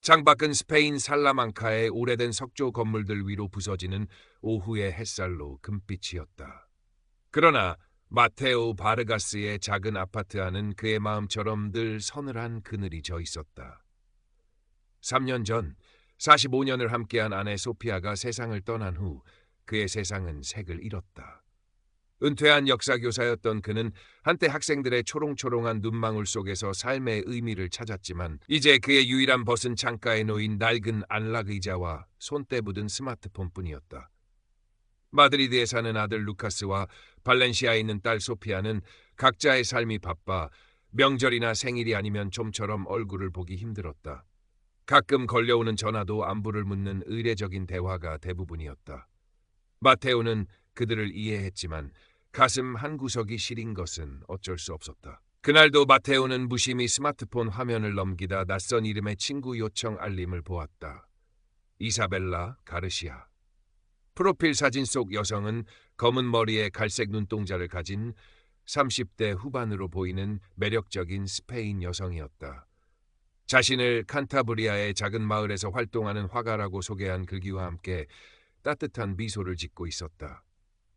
창밖은 스페인 살라망카의 오래된 석조 건물들 위로 부서지는 오후의 햇살로 금빛이었다. 그러나 마테오 바르가스의 작은 아파트 안은 그의 마음처럼 늘 서늘한 그늘이 져 있었다. 3년 전 45년을 함께한 아내 소피아가 세상을 떠난 후 그의 세상은 색을 잃었다. 은퇴한 역사교사였던 그는 한때 학생들의 초롱초롱한 눈망울 속에서 삶의 의미를 찾았지만 이제 그의 유일한 벗은 창가에 놓인 낡은 안락 의자와 손때 묻은 스마트폰뿐이었다. 마드리드에 사는 아들 루카스와 발렌시아에 있는 딸 소피아는 각자의 삶이 바빠 명절이나 생일이 아니면 좀처럼 얼굴을 보기 힘들었다. 가끔 걸려오는 전화도 안부를 묻는 의례적인 대화가 대부분이었다. 마테오는 그들을 이해했지만 가슴 한구석이 시린 것은 어쩔 수 없었다. 그날도 마테오는 무심히 스마트폰 화면을 넘기다 낯선 이름의 친구 요청 알림을 보았다. 이사벨라 가르시아. 프로필 사진 속 여성은 검은 머리에 갈색 눈동자를 가진 30대 후반으로 보이는 매력적인 스페인 여성이었다. 자신을 칸타브리아의 작은 마을에서 활동하는 화가라고 소개한 글귀와 함께 따뜻한 미소를 짓고 있었다.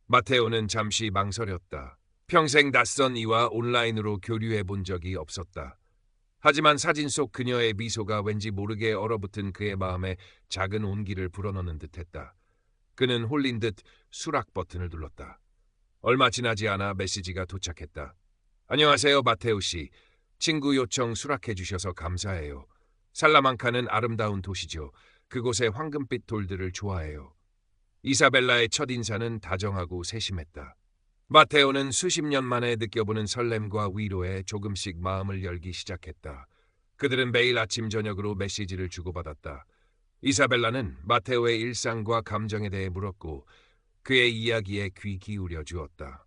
마테오는 잠시 망설였다. 평생 낯선 이와 온라인으로 교류해 본 적이 없었다. 하지만 사진 속 그녀의 미소가 왠지 모르게 얼어붙은 그의 마음에 작은 온기를 불어넣는 듯했다. 그는 홀린 듯 수락 버튼을 눌렀다. 얼마 지나지 않아 메시지가 도착했다. 안녕하세요, 마테오 씨. 친구 요청 수락해 주셔서 감사해요. 살라망카는 아름다운 도시죠. 그곳의 황금빛 돌들을 좋아해요. 이사벨라의 첫인사는 다정하고 세심했다. 마테오는 수십 년 만에 느껴보는 설렘과 위로에 조금씩 마음을 열기 시작했다. 그들은 매일 아침 저녁으로 메시지를 주고받았다. 이사벨라는 마테오의 일상과 감정에 대해 물었고 그의 이야기에 귀 기울여 주었다.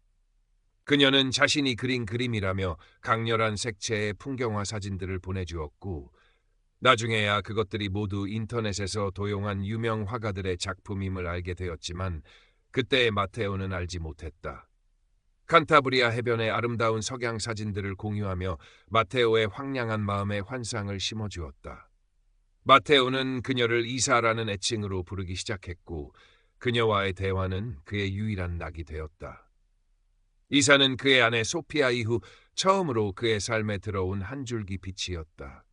그녀는 자신이 그린 그림이라며 강렬한 색채의 풍경화 사진들을 보내주었고 나중에야 그것들이 모두 인터넷에서 도용한 유명 화가들의 작품임을 알게 되었지만 그때의 마테오는 알지 못했다. 칸타브리아 해변의 아름다운 석양 사진들을 공유하며 마테오의 황량한 마음에 환상을 심어주었다. 마테오는 그녀를 이사라는 애칭으로 부르기 시작했고 그녀와의 대화는 그의 유일한 낙이 되었다. 이사는 그의 아내 소피아 이후 처음으로 그의 삶에 들어온 한 줄기 빛이었다.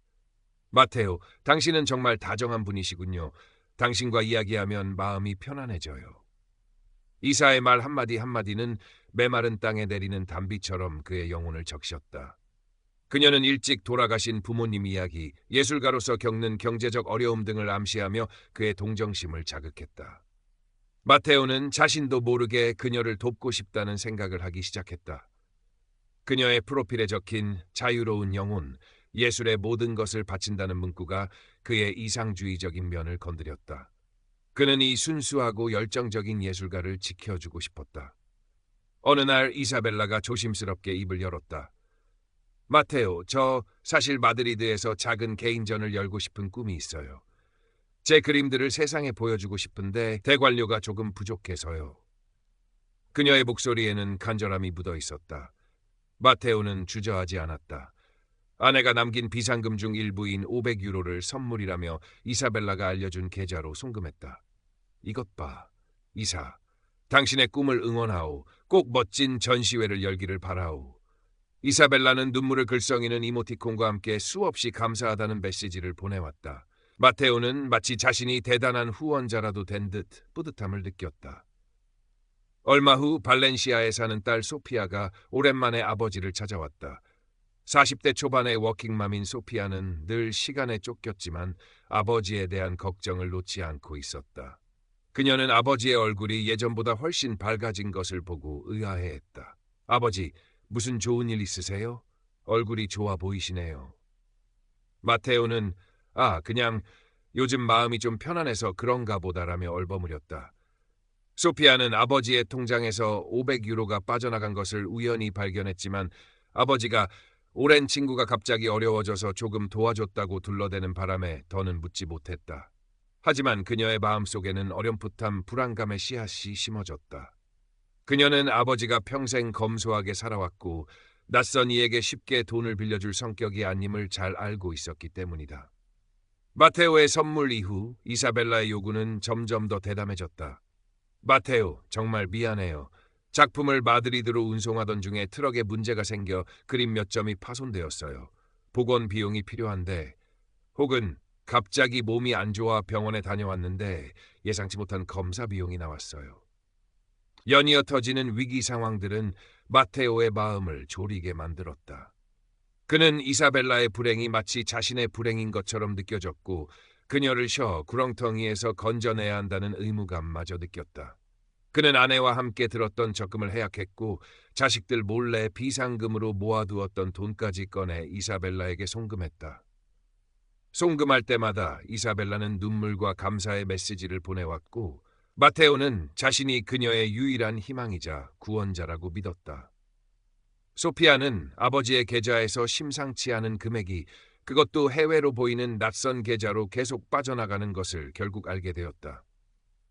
마테오, 당신은 정말 다정한 분이시군요. 당신과 이야기하면 마음이 편안해져요. 이사의 말 한마디 한마디는 메마른 땅에 내리는 단비처럼 그의 영혼을 적셨다. 그녀는 일찍 돌아가신 부모님 이야기, 예술가로서 겪는 경제적 어려움 등을 암시하며 그의 동정심을 자극했다. 마테오는 자신도 모르게 그녀를 돕고 싶다는 생각을 하기 시작했다. 그녀의 프로필에 적힌 자유로운 영혼, 예술의 모든 것을 바친다는 문구가 그의 이상주의적인 면을 건드렸다. 그는 이 순수하고 열정적인 예술가를 지켜주고 싶었다. 어느 날 이사벨라가 조심스럽게 입을 열었다. 마테오, 저 사실 마드리드에서 작은 개인전을 열고 싶은 꿈이 있어요. 제 그림들을 세상에 보여주고 싶은데 대관료가 조금 부족해서요. 그녀의 목소리에는 간절함이 묻어 있었다. 마테오는 주저하지 않았다. 아내가 남긴 비상금 중 일부인 500유로를 선물이라며 이사벨라가 알려준 계좌로 송금했다. 이것 봐, 이사. 당신의 꿈을 응원하오. 꼭 멋진 전시회를 열기를 바라오. 이사벨라는 눈물을 글썽이는 이모티콘과 함께 수없이 감사하다는 메시지를 보내왔다. 마테오는 마치 자신이 대단한 후원자라도 된 듯 뿌듯함을 느꼈다. 얼마 후 발렌시아에 사는 딸 소피아가 오랜만에 아버지를 찾아왔다. 40대 초반의 워킹맘인 소피아는 늘 시간에 쫓겼지만 아버지에 대한 걱정을 놓지 않고 있었다. 그녀는 아버지의 얼굴이 예전보다 훨씬 밝아진 것을 보고 의아해했다. 아버지, 무슨 좋은 일 있으세요? 얼굴이 좋아 보이시네요. 마테오는 그냥 요즘 마음이 좀 편안해서 그런가 보다라며 얼버무렸다. 소피아는 아버지의 통장에서 500유로가 빠져나간 것을 우연히 발견했지만 아버지가 오랜 친구가 갑자기 어려워져서 조금 도와줬다고 둘러대는 바람에 더는 묻지 못했다. 하지만 그녀의 마음속에는 어렴풋한 불안감의 씨앗이 심어졌다. 그녀는 아버지가 평생 검소하게 살아왔고 낯선 이에게 쉽게 돈을 빌려줄 성격이 아님을 잘 알고 있었기 때문이다. 마테오의 선물 이후 이사벨라의 요구는 점점 더 대담해졌다. 마테오, 정말 미안해요. 작품을 마드리드로 운송하던 중에 트럭에 문제가 생겨 그림 몇 점이 파손되었어요. 복원 비용이 필요한데, 혹은 갑자기 몸이 안 좋아 병원에 다녀왔는데 예상치 못한 검사 비용이 나왔어요. 연이어 터지는 위기 상황들은 마테오의 마음을 졸이게 만들었다. 그는 이사벨라의 불행이 마치 자신의 불행인 것처럼 느껴졌고 그녀를 쉬어 구렁텅이에서 건져내야 한다는 의무감마저 느꼈다. 그는 아내와 함께 들었던 적금을 해약했고 자식들 몰래 비상금으로 모아두었던 돈까지 꺼내 이사벨라에게 송금했다. 송금할 때마다 이사벨라는 눈물과 감사의 메시지를 보내왔고 마테오는 자신이 그녀의 유일한 희망이자 구원자라고 믿었다. 소피아는 아버지의 계좌에서 심상치 않은 금액이, 그것도 해외로 보이는 낯선 계좌로 계속 빠져나가는 것을 결국 알게 되었다.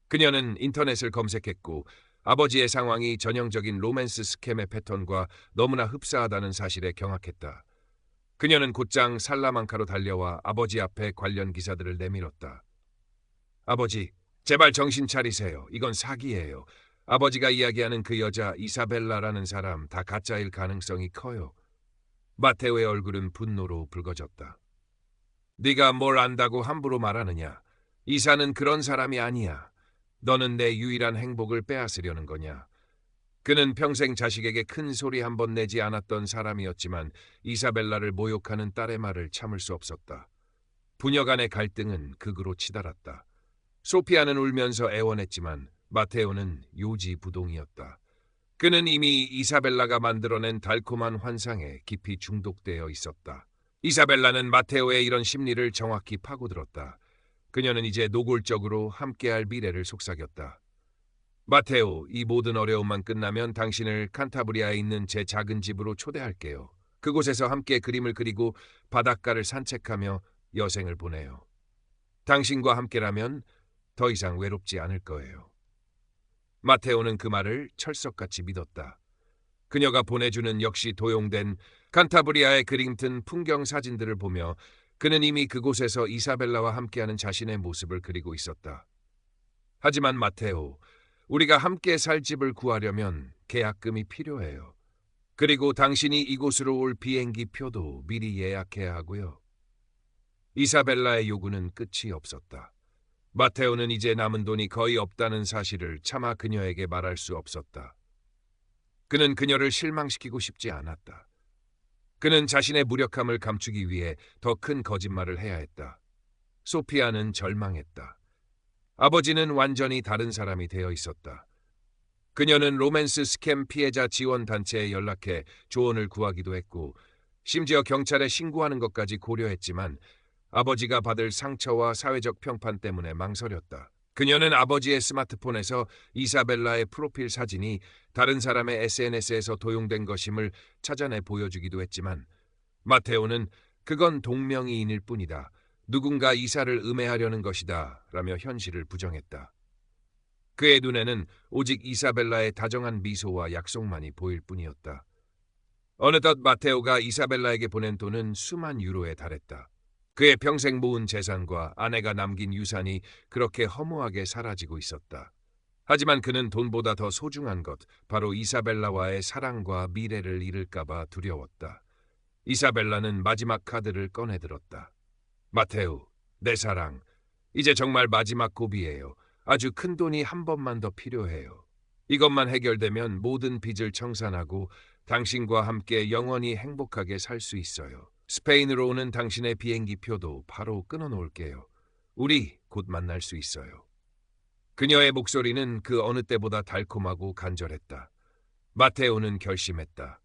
그녀는 인터넷을 검색했고 아버지의 상황이 전형적인 로맨스 스캠의 패턴과 너무나 흡사하다는 사실에 경악했다. 그녀는 곧장 살라망카로 달려와 아버지 앞에 관련 기사들을 내밀었다. 아버지, 제발 정신 차리세요. 이건 사기예요. 아버지가 이야기하는 그 여자 이사벨라라는 사람 다 가짜일 가능성이 커요. 마테오의 얼굴은 분노로 붉어졌다. 네가 뭘 안다고 함부로 말하느냐. 이사는 그런 사람이 아니야. 너는 내 유일한 행복을 빼앗으려는 거냐. 그는 평생 자식에게 큰 소리 한 번 내지 않았던 사람이었지만 이사벨라를 모욕하는 딸의 말을 참을 수 없었다. 부녀 간의 갈등은 극으로 치달았다. 소피아는 울면서 애원했지만 마테오는 요지부동이었다. 그는 이미 이사벨라가 만들어낸 달콤한 환상에 깊이 중독되어 있었다. 이사벨라는 마테오의 이런 심리를 정확히 파고들었다. 그녀는 이제 노골적으로 함께할 미래를 속삭였다. 마테오, 이 모든 어려움만 끝나면 당신을 칸타브리아에 있는 제 작은 집으로 초대할게요. 그곳에서 함께 그림을 그리고 바닷가를 산책하며 여생을 보내요. 당신과 함께라면 더 이상 외롭지 않을 거예요. 마테오는 그 말을 철석같이 믿었다. 그녀가 보내주는 역시 도용된 칸타브리아의 그림튼 풍경 사진들을 보며 그는 이미 그곳에서 이사벨라와 함께하는 자신의 모습을 그리고 있었다. 하지만 마테오, 우리가 함께 살 집을 구하려면 계약금이 필요해요. 그리고 당신이 이곳으로 올 비행기 표도 미리 예약해야 하고요. 이사벨라의 요구는 끝이 없었다. 마테오는 이제 남은 돈이 거의 없다는 사실을 차마 그녀에게 말할 수 없었다. 그는 그녀를 실망시키고 싶지 않았다. 그는 자신의 무력함을 감추기 위해 더 큰 거짓말을 해야 했다. 소피아는 절망했다. 아버지는 완전히 다른 사람이 되어 있었다. 그녀는 로맨스 스캠 피해자 지원 단체에 연락해 조언을 구하기도 했고 심지어 경찰에 신고하는 것까지 고려했지만 아버지가 받을 상처와 사회적 평판 때문에 망설였다. 그녀는 아버지의 스마트폰에서 이사벨라의 프로필 사진이 다른 사람의 SNS에서 도용된 것임을 찾아내 보여주기도 했지만 마테오는 그건 동명이인일 뿐이다. 누군가 이사를 음해하려는 것이다 라며 현실을 부정했다. 그의 눈에는 오직 이사벨라의 다정한 미소와 약속만이 보일 뿐이었다. 어느덧 마테오가 이사벨라에게 보낸 돈은 수만 유로에 달했다. 그의 평생 모은 재산과 아내가 남긴 유산이 그렇게 허무하게 사라지고 있었다. 하지만 그는 돈보다 더 소중한 것, 바로 이사벨라와의 사랑과 미래를 잃을까봐 두려웠다. 이사벨라는 마지막 카드를 꺼내들었다. 마테오, 내 사랑, 이제 정말 마지막 고비예요. 아주 큰 돈이 한 번만 더 필요해요. 이것만 해결되면 모든 빚을 청산하고 당신과 함께 영원히 행복하게 살 수 있어요. 스페인으로 오는 당신의 비행기 표도 바로 끊어놓을게요. 우리 곧 만날 수 있어요. 그녀의 목소리는 그 어느 때보다 달콤하고 간절했다. 마테오는 결심했다.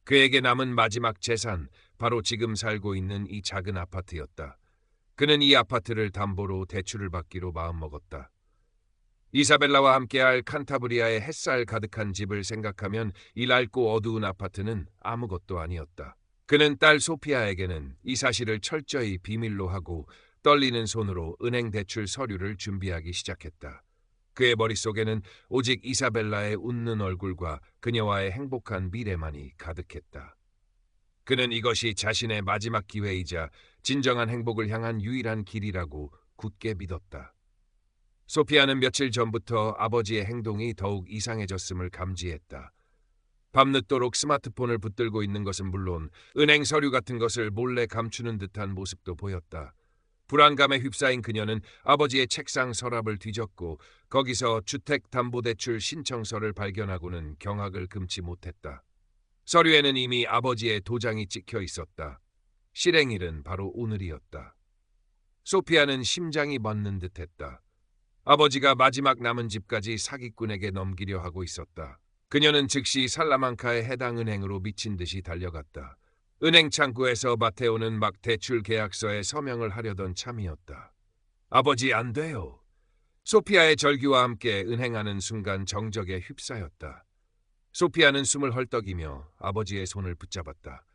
그에게 남은 마지막 재산, 바로 지금 살고 있는 이 작은 아파트였다. 그는 이 아파트를 담보로 대출을 받기로 마음먹었다. 이사벨라와 함께할 칸타브리아의 햇살 가득한 집을 생각하면 이 낡고 어두운 아파트는 아무것도 아니었다. 그는 딸 소피아에게는 이 사실을 철저히 비밀로 하고 떨리는 손으로 은행 대출 서류를 준비하기 시작했다. 그의 머릿속에는 오직 이사벨라의 웃는 얼굴과 그녀와의 행복한 미래만이 가득했다. 그는 이것이 자신의 마지막 기회이자 진정한 행복을 향한 유일한 길이라고 굳게 믿었다. 소피아는 며칠 전부터 아버지의 행동이 더욱 이상해졌음을 감지했다. 밤늦도록 스마트폰을 붙들고 있는 것은 물론 은행 서류 같은 것을 몰래 감추는 듯한 모습도 보였다. 불안감에 휩싸인 그녀는 아버지의 책상 서랍을 뒤졌고 거기서 주택담보대출 신청서를 발견하고는 경악을 금치 못했다. 서류에는 이미 아버지의 도장이 찍혀 있었다. 실행일은 바로 오늘이었다. 소피아는 심장이 멎는 듯했다. 아버지가 마지막 남은 집까지 사기꾼에게 넘기려 하고 있었다. 그녀는 즉시 살라망카의 해당 은행으로 미친 듯이 달려갔다. 은행 창구에서 마테오는 막 대출 계약서에 서명을 하려던 참이었다. 아버지, 안 돼요. 소피아의 절규와 함께 은행하는 순간 정적에 휩싸였다. 소피아는 숨을 헐떡이며 아버지의 손을 붙잡았다.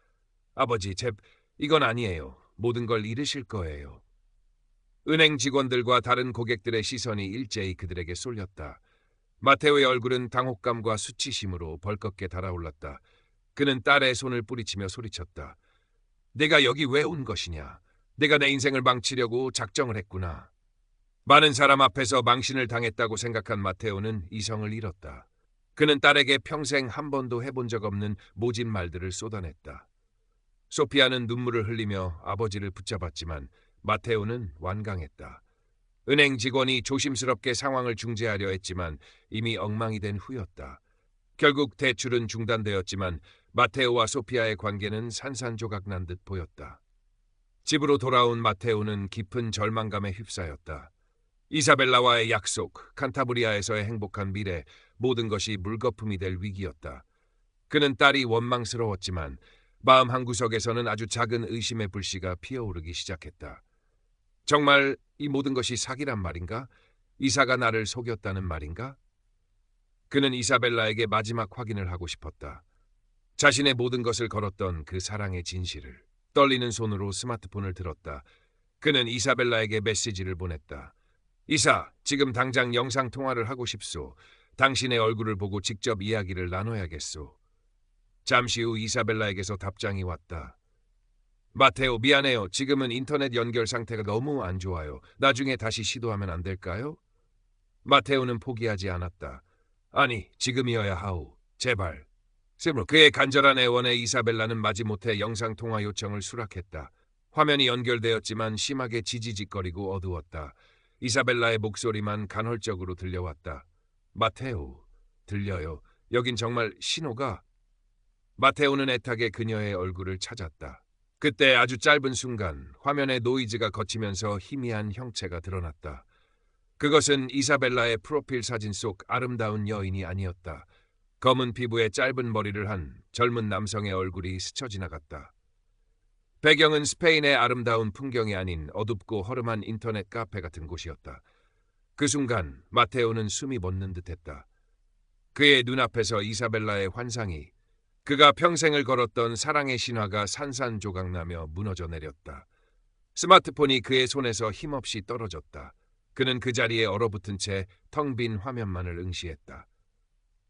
아버지, 이건 아니에요. 모든 걸 잃으실 거예요. 은행 직원들과 다른 고객들의 시선이 일제히 그들에게 쏠렸다. 마테오의 얼굴은 당혹감과 수치심으로 벌겋게 달아올랐다. 그는 딸의 손을 뿌리치며 소리쳤다. 내가 여기 왜 온 것이냐? 내가 내 인생을 망치려고 작정을 했구나. 많은 사람 앞에서 망신을 당했다고 생각한 마테오는 이성을 잃었다. 그는 딸에게 평생 한 번도 해본 적 없는 모진 말들을 쏟아냈다. 소피아는 눈물을 흘리며 아버지를 붙잡았지만 마테오는 완강했다. 은행 직원이 조심스럽게 상황을 중재하려 했지만 이미 엉망이 된 후였다. 결국 대출은 중단되었지만 마테오와 소피아의 관계는 산산조각난 듯 보였다. 집으로 돌아온 마테오는 깊은 절망감에 휩싸였다. 이사벨라와의 약속, 칸타브리아에서의 행복한 미래, 모든 것이 물거품이 될 위기였다. 그는 딸이 원망스러웠지만 마음 한구석에서는 아주 작은 의심의 불씨가 피어오르기 시작했다. 정말 이 모든 것이 사기란 말인가? 이사가 나를 속였다는 말인가? 그는 이사벨라에게 마지막 확인을 하고 싶었다. 자신의 모든 것을 걸었던 그 사랑의 진실을. 떨리는 손으로 스마트폰을 들었다. 그는 이사벨라에게 메시지를 보냈다. 이사, 지금 당장 영상통화를 하고 싶소. 당신의 얼굴을 보고 직접 이야기를 나눠야겠소. 잠시 후 이사벨라에게서 답장이 왔다. 마테오, 미안해요. 지금은 인터넷 연결 상태가 너무 안 좋아요. 나중에 다시 시도하면 안 될까요? 마테오는 포기하지 않았다. 아니, 지금이어야 하오. 제발. 그의 간절한 애원에 이사벨라는 마지못해 영상통화 요청을 수락했다. 화면이 연결되었지만 심하게 지지직거리고 어두웠다. 이사벨라의 목소리만 간헐적으로 들려왔다. 마테오, 들려요. 여긴 정말 신호가... 마테오는 애타게 그녀의 얼굴을 찾았다. 그때 아주 짧은 순간 화면에 노이즈가 거치면서 희미한 형체가 드러났다. 그것은 이사벨라의 프로필 사진 속 아름다운 여인이 아니었다. 검은 피부에 짧은 머리를 한 젊은 남성의 얼굴이 스쳐 지나갔다. 배경은 스페인의 아름다운 풍경이 아닌 어둡고 허름한 인터넷 카페 같은 곳이었다. 그 순간 마테오는 숨이 멎는 듯했다. 그의 눈앞에서 이사벨라의 환상이, 그가 평생을 걸었던 사랑의 신화가 산산조각나며 무너져 내렸다. 스마트폰이 그의 손에서 힘없이 떨어졌다. 그는 그 자리에 얼어붙은 채 텅 빈 화면만을 응시했다.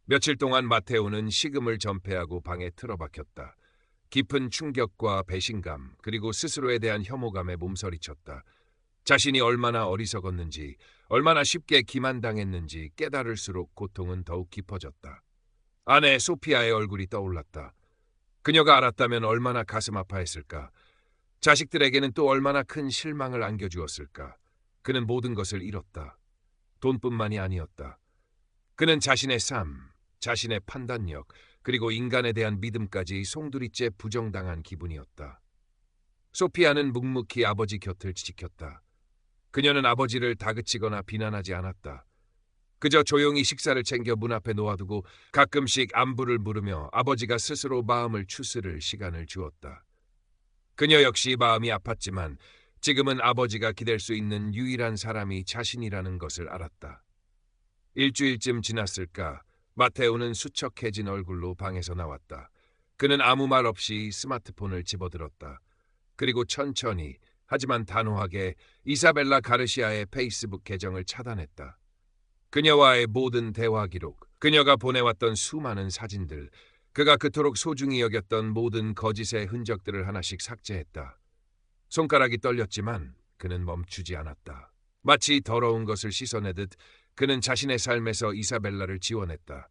며칠 동안 마테오는 식음을 전폐하고 방에 틀어박혔다. 깊은 충격과 배신감, 그리고 스스로에 대한 혐오감에 몸서리쳤다. 자신이 얼마나 어리석었는지, 얼마나 쉽게 기만당했는지 깨달을수록 고통은 더욱 깊어졌다. 아내 소피아의 얼굴이 떠올랐다. 그녀가 알았다면 얼마나 가슴 아파했을까. 자식들에게는 또 얼마나 큰 실망을 안겨주었을까. 그는 모든 것을 잃었다. 돈뿐만이 아니었다. 그는 자신의 삶, 자신의 판단력, 그리고 인간에 대한 믿음까지 송두리째 부정당한 기분이었다. 소피아는 묵묵히 아버지 곁을 지켰다. 그녀는 아버지를 다그치거나 비난하지 않았다. 그저 조용히 식사를 챙겨 문 앞에 놓아두고 가끔씩 안부를 물으며 아버지가 스스로 마음을 추스를 시간을 주었다. 그녀 역시 마음이 아팠지만 지금은 아버지가 기댈 수 있는 유일한 사람이 자신이라는 것을 알았다. 일주일쯤 지났을까, 마테오는 수척해진 얼굴로 방에서 나왔다. 그는 아무 말 없이 스마트폰을 집어들었다. 그리고 천천히, 하지만 단호하게 이사벨라 가르시아의 페이스북 계정을 차단했다. 그녀와의 모든 대화 기록, 그녀가 보내왔던 수많은 사진들, 그가 그토록 소중히 여겼던 모든 거짓의 흔적들을 하나씩 삭제했다. 손가락이 떨렸지만 그는 멈추지 않았다. 마치 더러운 것을 씻어내듯 그는 자신의 삶에서 이사벨라를 지워냈다.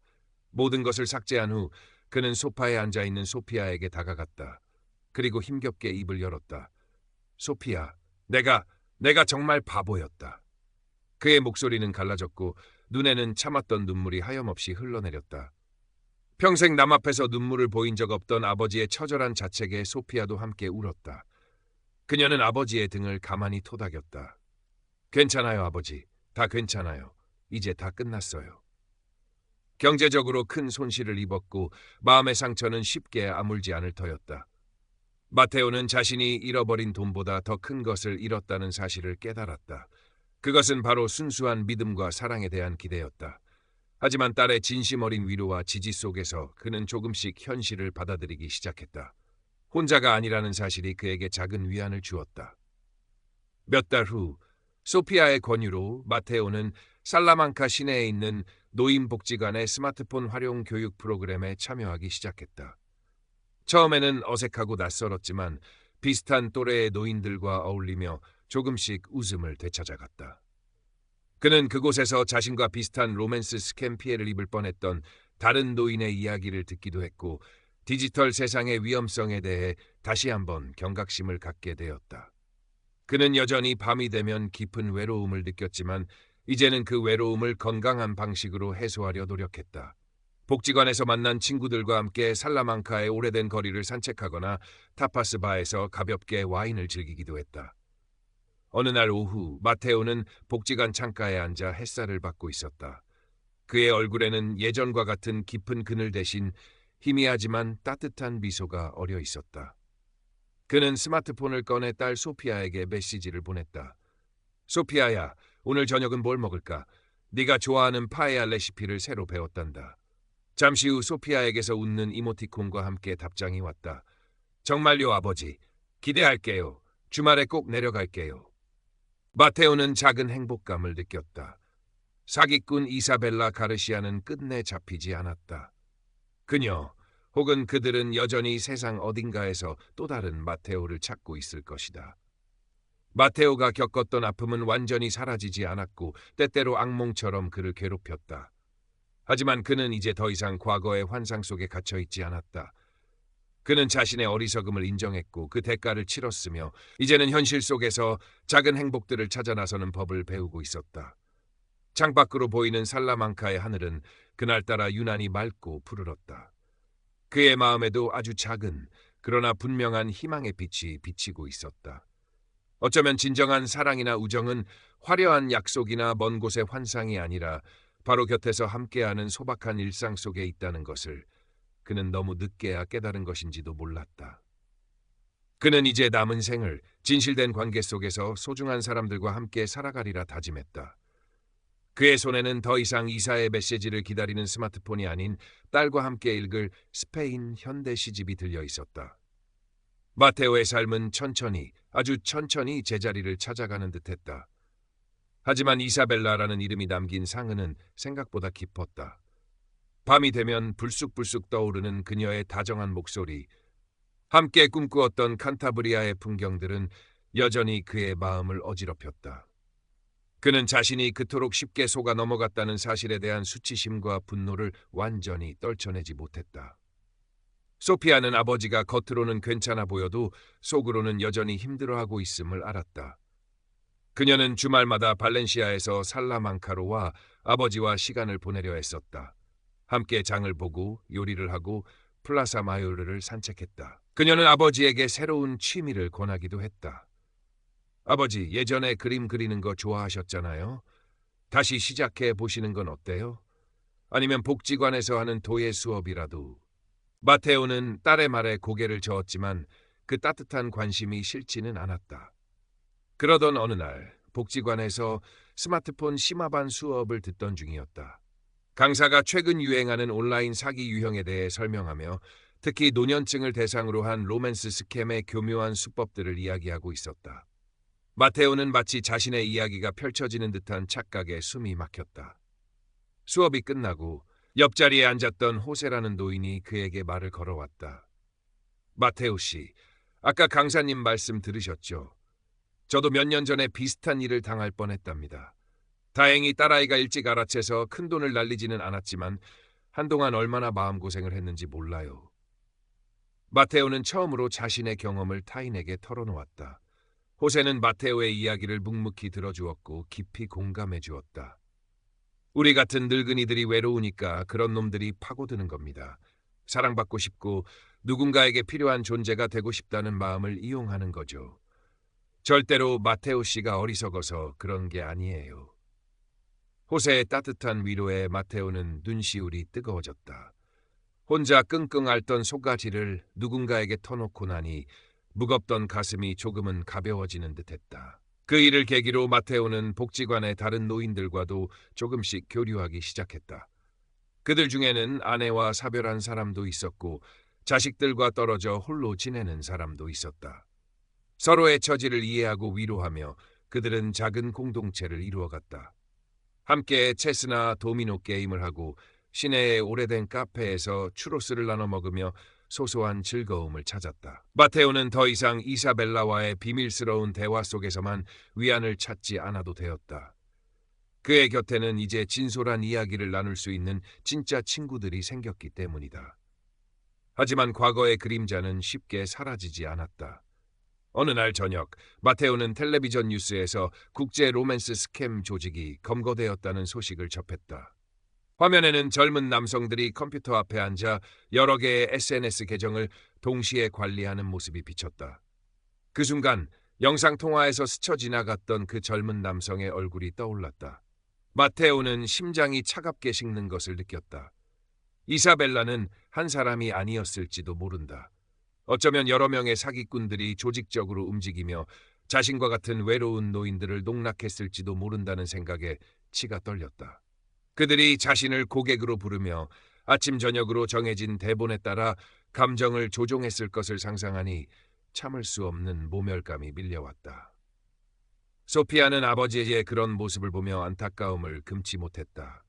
모든 것을 삭제한 후 그는 소파에 앉아있는 소피아에게 다가갔다. 그리고 힘겹게 입을 열었다. 소피아, 내가 정말 바보였다. 그의 목소리는 갈라졌고 눈에는 참았던 눈물이 하염없이 흘러내렸다. 평생 남 앞에서 눈물을 보인 적 없던 아버지의 처절한 자책에 소피아도 함께 울었다. 그녀는 아버지의 등을 가만히 토닥였다. 괜찮아요, 아버지. 다 괜찮아요. 이제 다 끝났어요. 경제적으로 큰 손실을 입었고 마음의 상처는 쉽게 아물지 않을 터였다. 마테오는 자신이 잃어버린 돈보다 더 큰 것을 잃었다는 사실을 깨달았다. 그것은 바로 순수한 믿음과 사랑에 대한 기대였다. 하지만 딸의 진심 어린 위로와 지지 속에서 그는 조금씩 현실을 받아들이기 시작했다. 혼자가 아니라는 사실이 그에게 작은 위안을 주었다. 몇 달 후 소피아의 권유로 마테오는 살라망카 시내에 있는 노인복지관의 스마트폰 활용 교육 프로그램에 참여하기 시작했다. 처음에는 어색하고 낯설었지만 비슷한 또래의 노인들과 어울리며 조금씩 웃음을 되찾아갔다. 그는 그곳에서 자신과 비슷한 로맨스 스캠 피해를 입을 뻔했던 다른 노인의 이야기를 듣기도 했고 디지털 세상의 위험성에 대해 다시 한번 경각심을 갖게 되었다. 그는 여전히 밤이 되면 깊은 외로움을 느꼈지만 이제는 그 외로움을 건강한 방식으로 해소하려 노력했다. 복지관에서 만난 친구들과 함께 살라망카의 오래된 거리를 산책하거나 타파스 바에서 가볍게 와인을 즐기기도 했다. 어느 날 오후 마테오는 복지관 창가에 앉아 햇살을 받고 있었다. 그의 얼굴에는 예전과 같은 깊은 그늘 대신 희미하지만 따뜻한 미소가 어려 있었다. 그는 스마트폰을 꺼내 딸 소피아에게 메시지를 보냈다. 소피아야, 오늘 저녁은 뭘 먹을까? 네가 좋아하는 파에야 레시피를 새로 배웠단다. 잠시 후 소피아에게서 웃는 이모티콘과 함께 답장이 왔다. 정말요, 아버지. 기대할게요. 주말에 꼭 내려갈게요. 마테오는 작은 행복감을 느꼈다. 사기꾼 이사벨라 가르시아는 끝내 잡히지 않았다. 그녀 혹은 그들은 여전히 세상 어딘가에서 또 다른 마테오를 찾고 있을 것이다. 마테오가 겪었던 아픔은 완전히 사라지지 않았고 때때로 악몽처럼 그를 괴롭혔다. 하지만 그는 이제 더 이상 과거의 환상 속에 갇혀 있지 않았다. 그는 자신의 어리석음을 인정했고 그 대가를 치렀으며 이제는 현실 속에서 작은 행복들을 찾아 나서는 법을 배우고 있었다. 창밖으로 보이는 살라망카의 하늘은 그날따라 유난히 맑고 푸르렀다. 그의 마음에도 아주 작은 그러나 분명한 희망의 빛이 비치고 있었다. 어쩌면 진정한 사랑이나 우정은 화려한 약속이나 먼 곳의 환상이 아니라 바로 곁에서 함께하는 소박한 일상 속에 있다는 것을 그는 너무 늦게야 깨달은 것인지도 몰랐다. 그는 이제 남은 생을 진실된 관계 속에서 소중한 사람들과 함께 살아가리라 다짐했다. 그의 손에는 더 이상 이사의 메시지를 기다리는 스마트폰이 아닌 딸과 함께 읽을 스페인 현대 시집이 들려 있었다. 마테오의 삶은 천천히, 아주 천천히 제자리를 찾아가는 듯했다. 하지만 이사벨라라는 이름이 담긴 상흔은 생각보다 깊었다. 밤이 되면 불쑥불쑥 떠오르는 그녀의 다정한 목소리, 함께 꿈꾸었던 칸타브리아의 풍경들은 여전히 그의 마음을 어지럽혔다. 그는 자신이 그토록 쉽게 속아 넘어갔다는 사실에 대한 수치심과 분노를 완전히 떨쳐내지 못했다. 소피아는 아버지가 겉으로는 괜찮아 보여도 속으로는 여전히 힘들어하고 있음을 알았다. 그녀는 주말마다 발렌시아에서 살라망카로 와 아버지와 시간을 보내려 했었다. 함께 장을 보고 요리를 하고 플라사 마요르를 산책했다. 그녀는 아버지에게 새로운 취미를 권하기도 했다. 아버지, 예전에 그림 그리는 거 좋아하셨잖아요. 다시 시작해 보시는 건 어때요? 아니면 복지관에서 하는 도예 수업이라도. 마테오는 딸의 말에 고개를 저었지만 그 따뜻한 관심이 싫지는 않았다. 그러던 어느 날 복지관에서 스마트폰 심화반 수업을 듣던 중이었다. 강사가 최근 유행하는 온라인 사기 유형에 대해 설명하며 특히 노년층을 대상으로 한 로맨스 스캠의 교묘한 수법들을 이야기하고 있었다. 마테오는 마치 자신의 이야기가 펼쳐지는 듯한 착각에 숨이 막혔다. 수업이 끝나고 옆자리에 앉았던 호세라는 노인이 그에게 말을 걸어왔다. 마테오 씨, 아까 강사님 말씀 들으셨죠? 저도 몇 년 전에 비슷한 일을 당할 뻔했답니다. 다행히 딸아이가 일찍 알아채서 큰돈을 날리지는 않았지만 한동안 얼마나 마음고생을 했는지 몰라요. 마테오는 처음으로 자신의 경험을 타인에게 털어놓았다. 호세는 마테오의 이야기를 묵묵히 들어주었고 깊이 공감해 주었다. 우리 같은 늙은이들이 외로우니까 그런 놈들이 파고드는 겁니다. 사랑받고 싶고 누군가에게 필요한 존재가 되고 싶다는 마음을 이용하는 거죠. 절대로 마테오 씨가 어리석어서 그런 게 아니에요. 호세의 따뜻한 위로에 마테오는 눈시울이 뜨거워졌다. 혼자 끙끙 앓던 속가지를 누군가에게 터놓고 나니 무겁던 가슴이 조금은 가벼워지는 듯했다. 그 일을 계기로 마테오는 복지관의 다른 노인들과도 조금씩 교류하기 시작했다. 그들 중에는 아내와 사별한 사람도 있었고 자식들과 떨어져 홀로 지내는 사람도 있었다. 서로의 처지를 이해하고 위로하며 그들은 작은 공동체를 이루어갔다. 함께 체스나 도미노 게임을 하고 시내의 오래된 카페에서 추로스를 나눠 먹으며 소소한 즐거움을 찾았다. 마테오는 더 이상 이사벨라와의 비밀스러운 대화 속에서만 위안을 찾지 않아도 되었다. 그의 곁에는 이제 진솔한 이야기를 나눌 수 있는 진짜 친구들이 생겼기 때문이다. 하지만 과거의 그림자는 쉽게 사라지지 않았다. 어느 날 저녁, 마테오는 텔레비전 뉴스에서 국제 로맨스 스캠 조직이 검거되었다는 소식을 접했다. 화면에는 젊은 남성들이 컴퓨터 앞에 앉아 여러 개의 SNS 계정을 동시에 관리하는 모습이 비쳤다. 그 순간 영상통화에서 스쳐 지나갔던 그 젊은 남성의 얼굴이 떠올랐다. 마테오는 심장이 차갑게 식는 것을 느꼈다. 이사벨라는 한 사람이 아니었을지도 모른다. 어쩌면 여러 명의 사기꾼들이 조직적으로 움직이며 자신과 같은 외로운 노인들을 농락했을지도 모른다는 생각에 치가 떨렸다. 그들이 자신을 고객으로 부르며 아침 저녁으로 정해진 대본에 따라 감정을 조종했을 것을 상상하니 참을 수 없는 모멸감이 밀려왔다. 소피아는 아버지의 그런 모습을 보며 안타까움을 금치 못했다.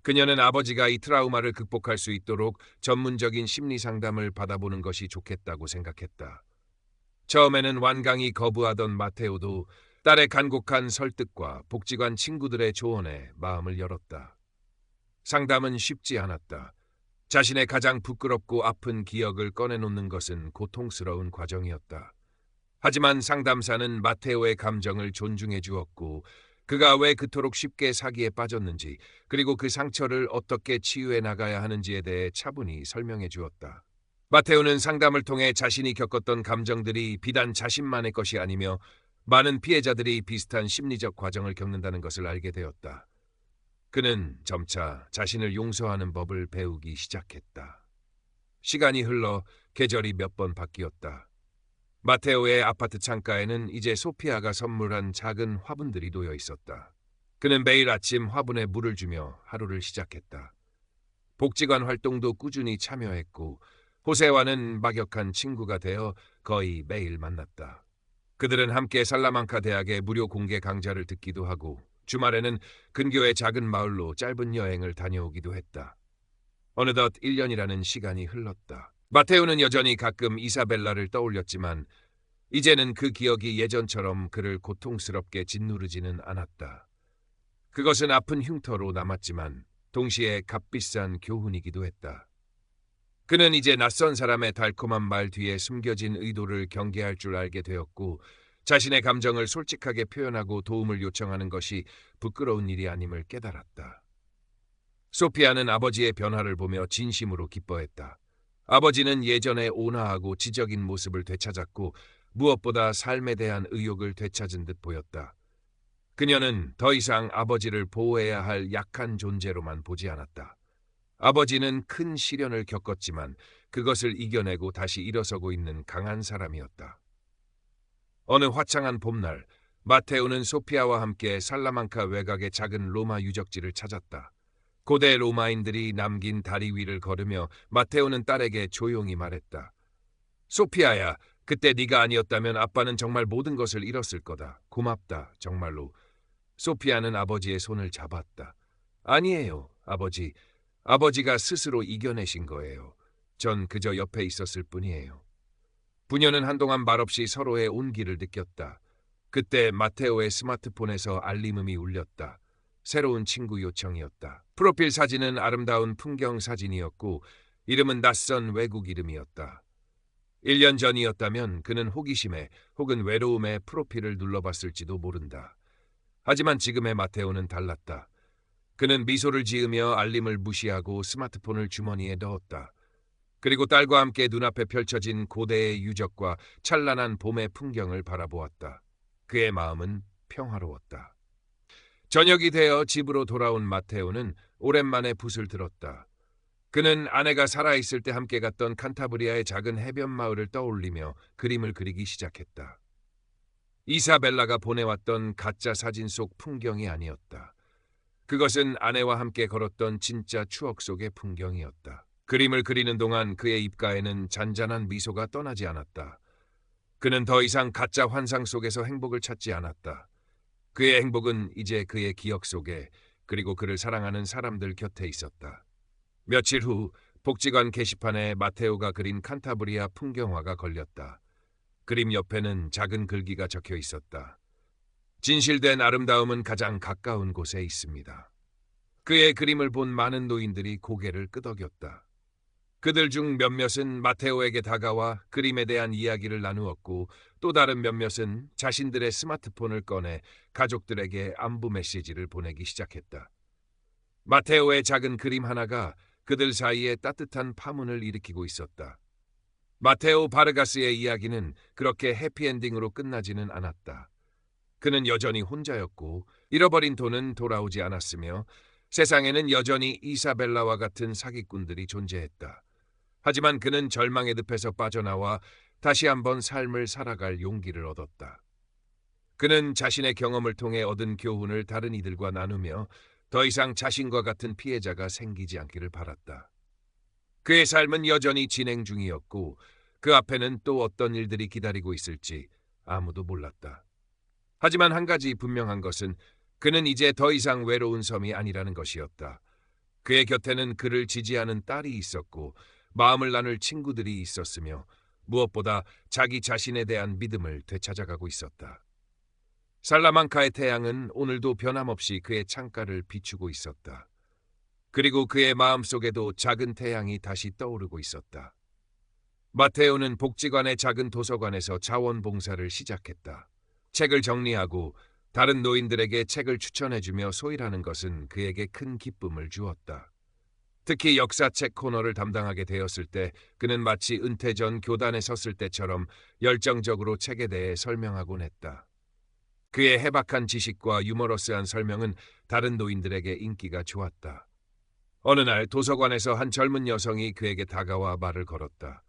그녀는 아버지가 이 트라우마를 극복할 수 있도록 전문적인 심리 상담을 받아보는 것이 좋겠다고 생각했다. 처음에는 완강히 거부하던 마테오도 딸의 간곡한 설득과 복지관 친구들의 조언에 마음을 열었다. 상담은 쉽지 않았다. 자신의 가장 부끄럽고 아픈 기억을 꺼내놓는 것은 고통스러운 과정이었다. 하지만 상담사는 마테오의 감정을 존중해 주었고 그가 왜 그토록 쉽게 사기에 빠졌는지 그리고 그 상처를 어떻게 치유해 나가야 하는지에 대해 차분히 설명해 주었다. 마테오는 상담을 통해 자신이 겪었던 감정들이 비단 자신만의 것이 아니며 많은 피해자들이 비슷한 심리적 과정을 겪는다는 것을 알게 되었다. 그는 점차 자신을 용서하는 법을 배우기 시작했다. 시간이 흘러 계절이 몇 번 바뀌었다. 마테오의 아파트 창가에는 이제 소피아가 선물한 작은 화분들이 놓여 있었다. 그는 매일 아침 화분에 물을 주며 하루를 시작했다. 복지관 활동도 꾸준히 참여했고 호세와는 막역한 친구가 되어 거의 매일 만났다. 그들은 함께 살라망카 대학의 무료 공개 강좌를 듣기도 하고 주말에는 근교의 작은 마을로 짧은 여행을 다녀오기도 했다. 어느덧 1년이라는 시간이 흘렀다. 마테오는 여전히 가끔 이사벨라를 떠올렸지만 이제는 그 기억이 예전처럼 그를 고통스럽게 짓누르지는 않았다. 그것은 아픈 흉터로 남았지만 동시에 값비싼 교훈이기도 했다. 그는 이제 낯선 사람의 달콤한 말 뒤에 숨겨진 의도를 경계할 줄 알게 되었고 자신의 감정을 솔직하게 표현하고 도움을 요청하는 것이 부끄러운 일이 아님을 깨달았다. 소피아는 아버지의 변화를 보며 진심으로 기뻐했다. 아버지는 예전의 온화하고 지적인 모습을 되찾았고 무엇보다 삶에 대한 의욕을 되찾은 듯 보였다. 그녀는 더 이상 아버지를 보호해야 할 약한 존재로만 보지 않았다. 아버지는 큰 시련을 겪었지만 그것을 이겨내고 다시 일어서고 있는 강한 사람이었다. 어느 화창한 봄날, 마테오는 소피아와 함께 살라망카 외곽의 작은 로마 유적지를 찾았다. 고대 로마인들이 남긴 다리 위를 걸으며 마테오는 딸에게 조용히 말했다. 소피아야, 그때 네가 아니었다면 아빠는 정말 모든 것을 잃었을 거다. 고맙다, 정말로. 소피아는 아버지의 손을 잡았다. 아니에요, 아버지. 아버지가 스스로 이겨내신 거예요. 전 그저 옆에 있었을 뿐이에요. 부녀는 한동안 말없이 서로의 온기를 느꼈다. 그때 마테오의 스마트폰에서 알림음이 울렸다. 새로운 친구 요청이었다. 프로필 사진은 아름다운 풍경 사진이었고 이름은 낯선 외국 이름이었다. 1년 전이었다면 그는 호기심에 혹은 외로움에 프로필을 눌러봤을지도 모른다. 하지만 지금의 마테오는 달랐다. 그는 미소를 지으며 알림을 무시하고 스마트폰을 주머니에 넣었다. 그리고 딸과 함께 눈앞에 펼쳐진 고대의 유적과 찬란한 봄의 풍경을 바라보았다. 그의 마음은 평화로웠다. 저녁이 되어 집으로 돌아온 마테오는 오랜만에 붓을 들었다. 그는 아내가 살아있을 때 함께 갔던 칸타브리아의 작은 해변 마을을 떠올리며 그림을 그리기 시작했다. 이사벨라가 보내왔던 가짜 사진 속 풍경이 아니었다. 그것은 아내와 함께 걸었던 진짜 추억 속의 풍경이었다. 그림을 그리는 동안 그의 입가에는 잔잔한 미소가 떠나지 않았다. 그는 더 이상 가짜 환상 속에서 행복을 찾지 않았다. 그의 행복은 이제 그의 기억 속에 그리고 그를 사랑하는 사람들 곁에 있었다. 며칠 후 복지관 게시판에 마테오가 그린 칸타브리아 풍경화가 걸렸다. 그림 옆에는 작은 글귀가 적혀 있었다. 진실된 아름다움은 가장 가까운 곳에 있습니다. 그의 그림을 본 많은 노인들이 고개를 끄덕였다. 그들 중 몇몇은 마테오에게 다가와 그림에 대한 이야기를 나누었고 또 다른 몇몇은 자신들의 스마트폰을 꺼내 가족들에게 안부 메시지를 보내기 시작했다. 마테오의 작은 그림 하나가 그들 사이에 따뜻한 파문을 일으키고 있었다. 마테오 바르가스의 이야기는 그렇게 해피엔딩으로 끝나지는 않았다. 그는 여전히 혼자였고 잃어버린 돈은 돌아오지 않았으며 세상에는 여전히 이사벨라와 같은 사기꾼들이 존재했다. 하지만 그는 절망의 늪에서 빠져나와 다시 한번 삶을 살아갈 용기를 얻었다. 그는 자신의 경험을 통해 얻은 교훈을 다른 이들과 나누며 더 이상 자신과 같은 피해자가 생기지 않기를 바랐다. 그의 삶은 여전히 진행 중이었고 그 앞에는 또 어떤 일들이 기다리고 있을지 아무도 몰랐다. 하지만 한 가지 분명한 것은 그는 이제 더 이상 외로운 섬이 아니라는 것이었다. 그의 곁에는 그를 지지하는 딸이 있었고 마음을 나눌 친구들이 있었으며 무엇보다 자기 자신에 대한 믿음을 되찾아가고 있었다. 살라망카의 태양은 오늘도 변함없이 그의 창가를 비추고 있었다. 그리고 그의 마음속에도 작은 태양이 다시 떠오르고 있었다. 마테오는 복지관의 작은 도서관에서 자원봉사를 시작했다. 책을 정리하고 다른 노인들에게 책을 추천해주며 소일하는 것은 그에게 큰 기쁨을 주었다. 특히 역사책 코너를 담당하게 되었을 때 그는 마치 은퇴 전 교단에 섰을 때처럼 열정적으로 책에 대해 설명하곤 했다. 그의 해박한 지식과 유머러스한 설명은 다른 노인들에게 인기가 좋았다. 어느 날 도서관에서 한 젊은 여성이 그에게 다가와 말을 걸었다.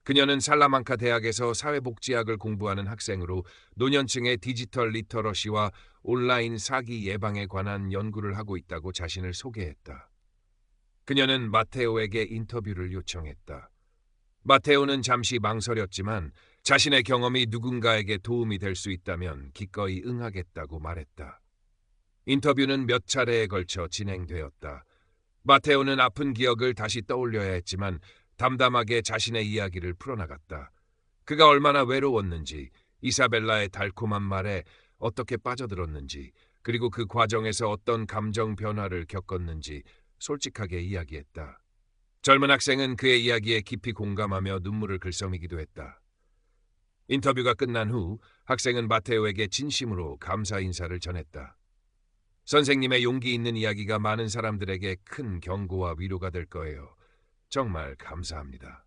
그녀는 살라망카 대학에서 사회복지학을 공부하는 학생으로 노년층의 디지털 리터러시와 온라인 사기 예방에 관한 연구를 하고 있다고 자신을 소개했다. 그녀는 마테오에게 인터뷰를 요청했다. 마테오는 잠시 망설였지만 자신의 경험이 누군가에게 도움이 될 수 있다면 기꺼이 응하겠다고 말했다. 인터뷰는 몇 차례에 걸쳐 진행되었다. 마테오는 아픈 기억을 다시 떠올려야 했지만 담담하게 자신의 이야기를 풀어나갔다. 그가 얼마나 외로웠는지, 이사벨라의 달콤한 말에 어떻게 빠져들었는지, 그리고 그 과정에서 어떤 감정 변화를 겪었는지 솔직하게 이야기했다. 젊은 학생은 그의 이야기에 깊이 공감하며 눈물을 글썽이기도 했다. 인터뷰가 끝난 후 학생은 마테오에게 진심으로 감사 인사를 전했다. 선생님의 용기 있는 이야기가 많은 사람들에게 큰 경고와 위로가 될 거예요. 정말 감사합니다.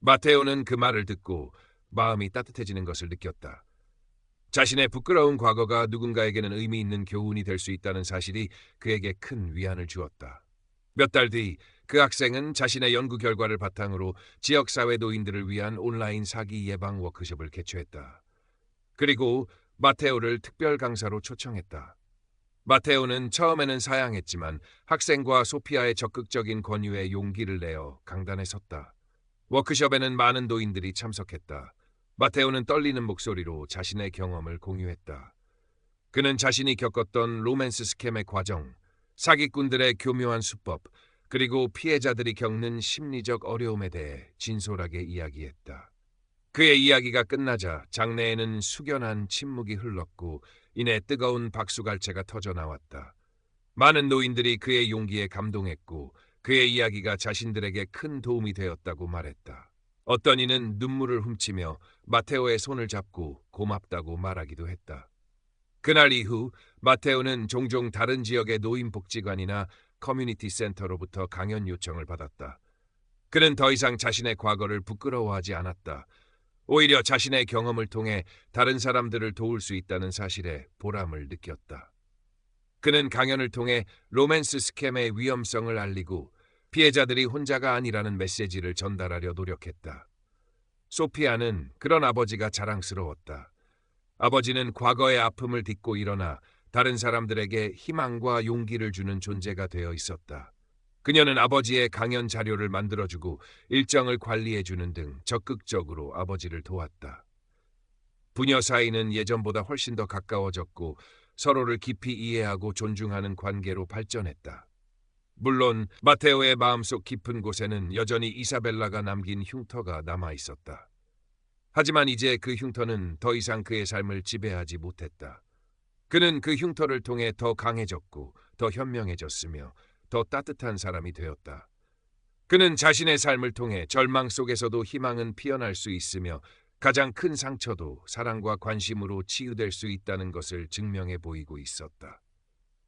마테오는 그 말을 듣고 마음이 따뜻해지는 것을 느꼈다. 자신의 부끄러운 과거가 누군가에게는 의미 있는 교훈이 될 수 있다는 사실이 그에게 큰 위안을 주었다. 몇 달 뒤 그 학생은 자신의 연구 결과를 바탕으로 지역사회 노인들을 위한 온라인 사기 예방 워크숍을 개최했다. 그리고 마테오를 특별 강사로 초청했다. 마테오는 처음에는 사양했지만 학생과 소피아의 적극적인 권유에 용기를 내어 강단에 섰다. 워크숍에는 많은 노인들이 참석했다. 마테오는 떨리는 목소리로 자신의 경험을 공유했다. 그는 자신이 겪었던 로맨스 스캠의 과정, 사기꾼들의 교묘한 수법, 그리고 피해자들이 겪는 심리적 어려움에 대해 진솔하게 이야기했다. 그의 이야기가 끝나자 장내에는 숙연한 침묵이 흘렀고 이내 뜨거운 박수갈채가 터져 나왔다. 많은 노인들이 그의 용기에 감동했고 그의 이야기가 자신들에게 큰 도움이 되었다고 말했다. 어떤 이는 눈물을 훔치며 마테오의 손을 잡고 고맙다고 말하기도 했다. 그날 이후 마테오는 종종 다른 지역의 노인복지관이나 커뮤니티 센터로부터 강연 요청을 받았다. 그는 더 이상 자신의 과거를 부끄러워하지 않았다. 오히려 자신의 경험을 통해 다른 사람들을 도울 수 있다는 사실에 보람을 느꼈다. 그는 강연을 통해 로맨스 스캠의 위험성을 알리고 피해자들이 혼자가 아니라는 메시지를 전달하려 노력했다. 소피아는 그런 아버지가 자랑스러웠다. 아버지는 과거의 아픔을 딛고 일어나 다른 사람들에게 희망과 용기를 주는 존재가 되어 있었다. 그녀는 아버지의 강연 자료를 만들어주고 일정을 관리해주는 등 적극적으로 아버지를 도왔다. 부녀 사이는 예전보다 훨씬 더 가까워졌고 서로를 깊이 이해하고 존중하는 관계로 발전했다. 물론 마테오의 마음속 깊은 곳에는 여전히 이사벨라가 남긴 흉터가 남아 있었다. 하지만 이제 그 흉터는 더 이상 그의 삶을 지배하지 못했다. 그는 그 흉터를 통해 더 강해졌고 더 현명해졌으며 더 따뜻한 사람이 되었다. 그는 자신의 삶을 통해 절망 속에서도 희망은 피어날 수 있으며 가장 큰 상처도 사랑과 관심으로 치유될 수 있다는 것을 증명해 보이고 있었다.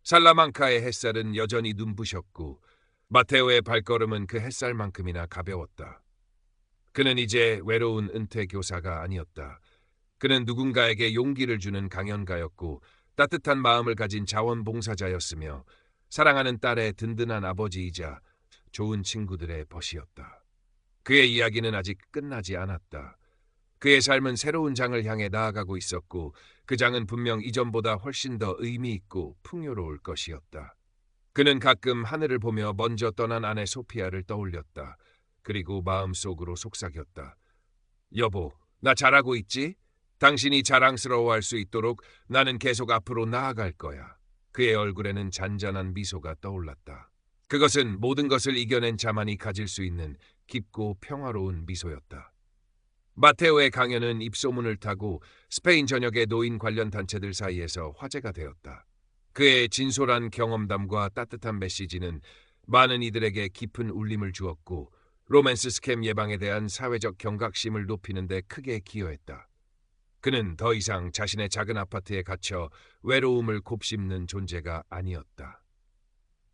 살라망카의 햇살은 여전히 눈부셨고 마테오의 발걸음은 그 햇살만큼이나 가벼웠다. 그는 이제 외로운 은퇴 교사가 아니었다. 그는 누군가에게 용기를 주는 강연가였고 따뜻한 마음을 가진 자원봉사자였으며 사랑하는 딸의 든든한 아버지이자 좋은 친구들의 벗이었다. 그의 이야기는 아직 끝나지 않았다. 그의 삶은 새로운 장을 향해 나아가고 있었고 그 장은 분명 이전보다 훨씬 더 의미 있고 풍요로울 것이었다. 그는 가끔 하늘을 보며 먼저 떠난 아내 소피아를 떠올렸다. 그리고 마음속으로 속삭였다. 여보, 나 잘하고 있지? 당신이 자랑스러워할 수 있도록 나는 계속 앞으로 나아갈 거야. 그의 얼굴에는 잔잔한 미소가 떠올랐다. 그것은 모든 것을 이겨낸 자만이 가질 수 있는 깊고 평화로운 미소였다. 마테오의 강연은 입소문을 타고 스페인 전역의 노인 관련 단체들 사이에서 화제가 되었다. 그의 진솔한 경험담과 따뜻한 메시지는 많은 이들에게 깊은 울림을 주었고 로맨스 스캠 예방에 대한 사회적 경각심을 높이는 데 크게 기여했다. 그는 더 이상 자신의 작은 아파트에 갇혀 외로움을 곱씹는 존재가 아니었다.